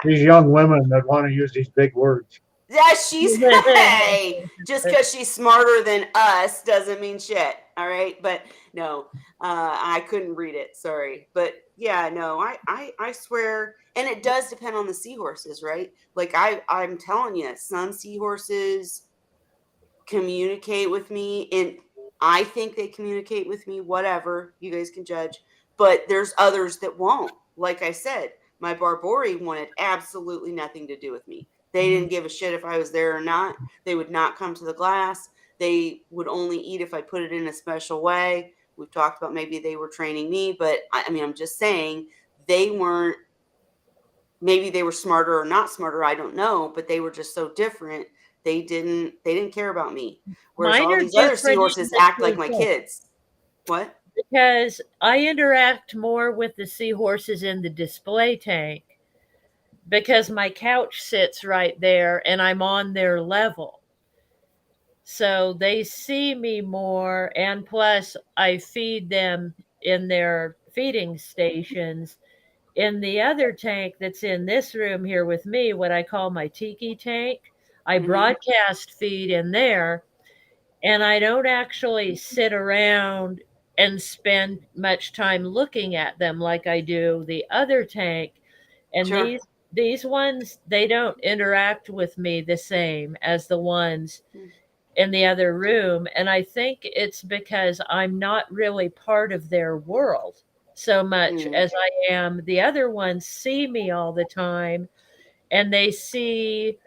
These young women that want to use these big words. yeah, she's hey, just because she's smarter than us doesn't mean shit. All right, but no, I couldn't read it. Sorry, but yeah, no, I swear, and it does depend on the seahorses, right? Like I'm telling you, some seahorses communicate with me, and I think they communicate with me. Whatever, you guys can judge. But there's others that won't. Like I said, my Barbori wanted absolutely nothing to do with me. They didn't give a shit if I was there or not. They would not come to the glass. They would only eat if I put it in a special way. We've talked about maybe they were training me, but I mean, I'm just saying they weren't, maybe they were smarter or not smarter. I don't know, but they were just so different. They didn't care about me. Whereas Mine all are these other different seahorses in this act like my result kids. What? because I interact more with the seahorses in the display tank because my couch sits right there and I'm on their level. So they see me more, and plus, I feed them in their feeding stations. In the other tank that's in this room here with me, what I call my tiki tank, I Mm-hmm. broadcast feed in there, and I don't actually sit around and spend much time looking at them like I do the other tank. And Sure. these ones, they don't interact with me the same as the ones in the other room. And I think it's because I'm not really part of their world so much Mm. as I am. The other ones see me all the time and they see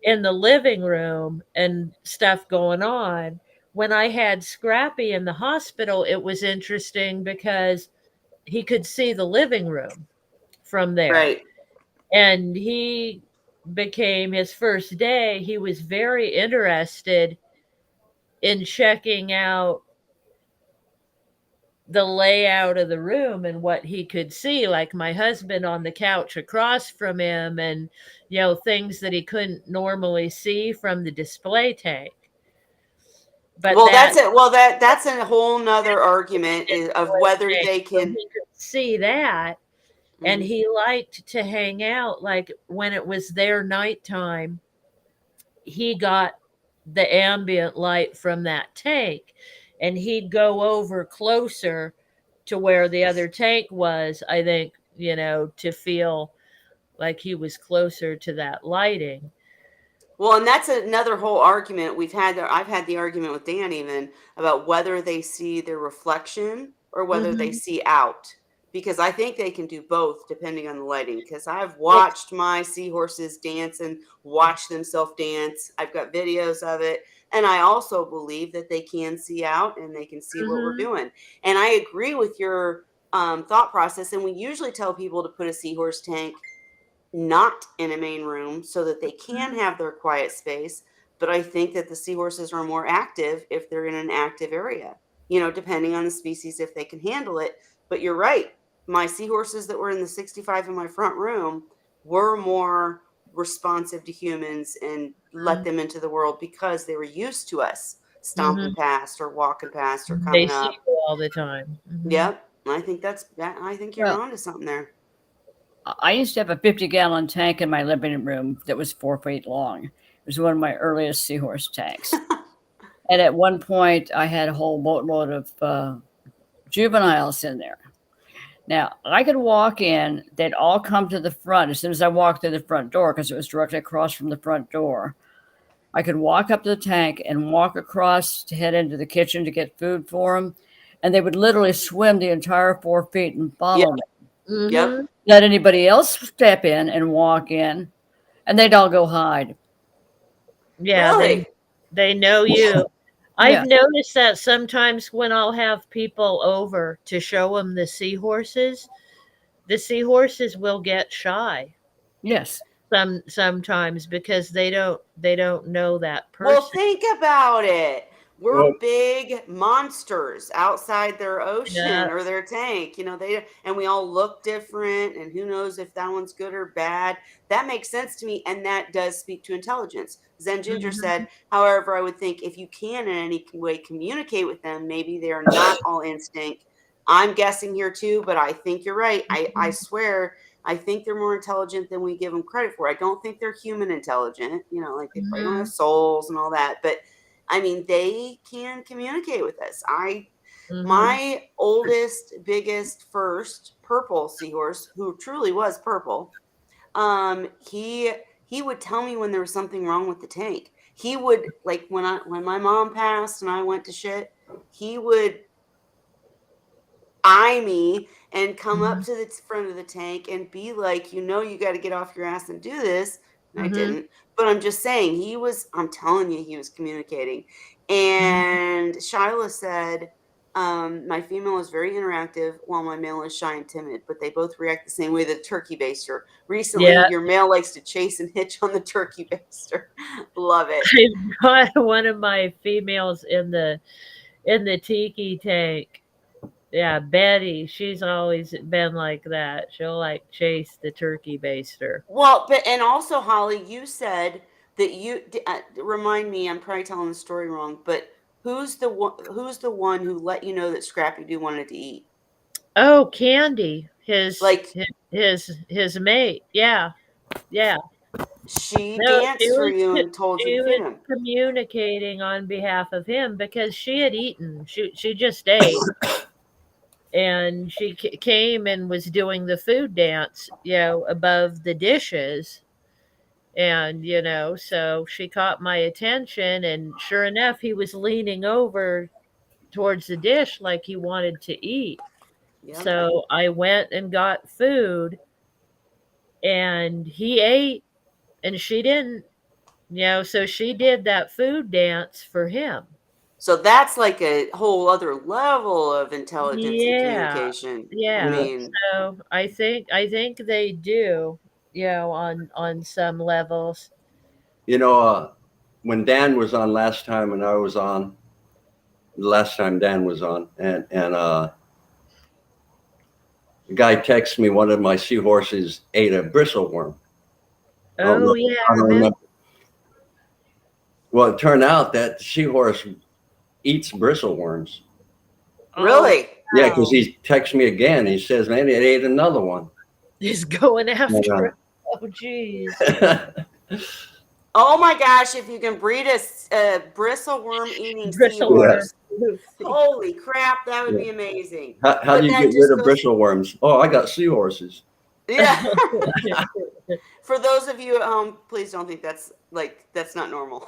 in the living room and stuff going on. When I had Scrappy in the hospital, it was interesting because he could see the living room from there. Right. And he became his first day, he was very interested in checking out the layout of the room and what he could see, like my husband on the couch across from him, and things that he couldn't normally see from the display tank. But Well, that that's it. Well, that's a whole nother argument of whether tank, they so can. he could see that, and Mhm. he liked to hang out like when it was their nighttime. He got the ambient light from that tank, and he'd go over closer to where the other tank was, I think, to feel like he was closer to that lighting. Well, and that's another whole argument we've had there. I've had the argument with Dan even about whether they see their reflection or whether they Mhm. see out. Because I think they can do both depending on the lighting. Because I've It's watched my seahorses dance and watch themselves dance. I've got videos of it. And I also believe that they can see out and they can see what we're Mhm. doing. And I agree with your thought process. And we usually tell people to put a seahorse tank not in a main room so that they can Mhm. have their quiet space. But I think that the seahorses are more active if they're in an active area, depending on the species, if they can handle it. But you're right. My seahorses that were in the 65 in my front room were more responsive to humans and let Mhm. them into the world because they were used to us stomping Mhm. past or walking past or They coming see up. you all the time. Mhm. Yep. I think that's that. I think you're Well, onto something there. I used to have a 50-gallon tank in my living room that was 4 feet long. It was one of my earliest Seahorse tanks. And at one point, I had a whole boatload of juveniles in there. Now, I could walk in, they'd all come to the front as soon as I walked through the front door because it was directly across from the front door. I could walk up to the tank and walk across to head into the kitchen to get food for them. And they would literally swim the entire 4 feet and Yep. follow me. Yep. Mhm. Let anybody else step in and walk in, and they'd all go hide. Yeah, Really? they know you. I've Yeah. noticed that sometimes when I'll have people over to show them the seahorses will get shy Yes. sometimes because they don't know that Well, person. think about it. Well, We're big monsters outside their ocean or Yes. their tank. And we all look different, and who knows if that one's good or bad. That makes sense to me, and that does speak to intelligence. Zen Ginger said, Mhm. however, I would think if you can in any way communicate with them, maybe they are not all instinct. I'm guessing here too, but I think you're right. I Mhm. swear I think they're more intelligent than we give them credit for. I don't think they're human intelligent, like they probably don't have Mhm. souls and all that, but I mean, they can communicate with us. Mhm. My oldest, biggest, first purple seahorse, who truly was purple, he would tell me when there was something wrong with the tank. He would like when my mom passed and I went to shit, he would eye me and come up Mhm. to the front of the tank and be like, you got to get off your ass and do this. And I Mhm. didn't. But I'm just saying, I'm telling you, he was communicating. Mhm. And Shyla said, my female is very interactive while my male is shy and timid, but they both react the same way. The turkey baster. Recently, Yeah, your male likes to chase and hitch on the turkey baster. Love it. I've got one of my females in the tiki tank. Yeah, Betty, she's always been like that. She'll like chase the turkey baster. Well, but and also, Holly, you said that remind me. I'm probably telling the story wrong, but who's the one who let you know that Scrappy Doo wanted to eat? Oh, Candy, his Like his his mate. Yeah, yeah. she No, danced for you and told you to she feed was him. communicating on behalf of him because she had eaten. She just ate, and she came and was doing the food dance, above the dishes. And, so she caught my attention, and sure enough, he was leaning over towards the dish like he wanted to eat. Yep. So I went and got food, and he ate, and she didn't. So she did that food dance for him. So that's like a whole other level of intelligence and Yeah. communication. I Yeah. mean, So I think they do, on some levels. you know, when Dan was on last time and I was on, the last time Dan was on, and the guy texted me one of my seahorses ate a bristleworm. I don't Oh know. yeah, I I don't remember. remember. Well, it turned out that the seahorse eats bristleworms. Really? Yeah, wow. because he texts me again. He says, "Man, it ate another one." He's going after Yeah. it. Oh, geez. Oh my gosh! If you can breed a bristleworm eating Bristleworm. seahorse, holy crap, that would be amazing. How do you get rid of bristleworms? Oh, I got seahorses. Yeah. For those of you at home, please don't think that's not normal.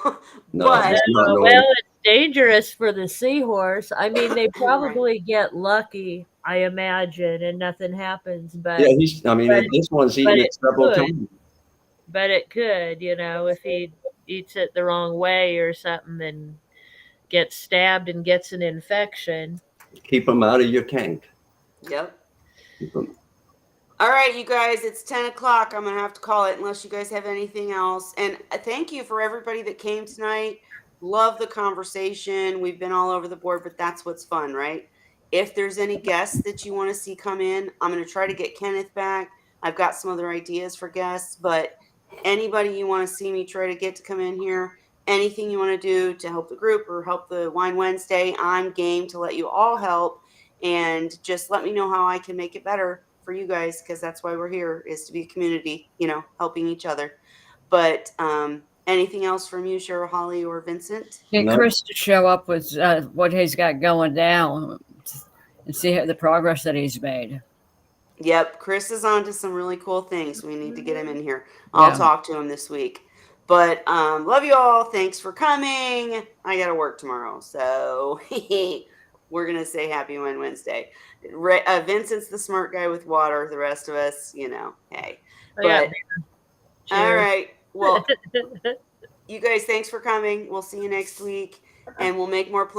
No, But it's not normal. Well, it's dangerous for the seahorse. I mean, they probably get lucky, I imagine, and nothing happens. But Yeah, I mean, but- this one's but eaten it it several could. times. But it could, if he eats it the wrong way or something and gets stabbed and gets an infection. Keep them out of your tank. yep. Keep 'em- All right, you guys, it's 10 o'clock. I'm going to have to call it unless you guys have anything else. And thank you for everybody that came tonight. Love the conversation. We've been all over the board, but that's what's fun, right? If there's any guests that you want to see come in, I'm going to try to get Kenneth back. I've got some other ideas for guests, but anybody you want to see me try to get to come in here, anything you want to do to help the group or help the Wine Wednesday, I'm game to let you all help. And just let me know how I can make it better for you guys, because that's why we're here, is to be a community, helping each other. But anything else from you, Cheryl, Holly, or Vincent? Get No. Chris to show up with what he's got going down and see the progress that he's made. Yep, Chris is on to some really cool things. We need to get him in here. I'll Yeah. talk to him this week. But love you all. Thanks for coming. I got to work tomorrow, so we're gonna say Happy Wine Wednesday. Vincent's the smart guy with water. The rest of us, hey. Oh, yeah. But all Cheers. right. Well, you guys, thanks for coming. We'll see you next week, and we'll make more plans.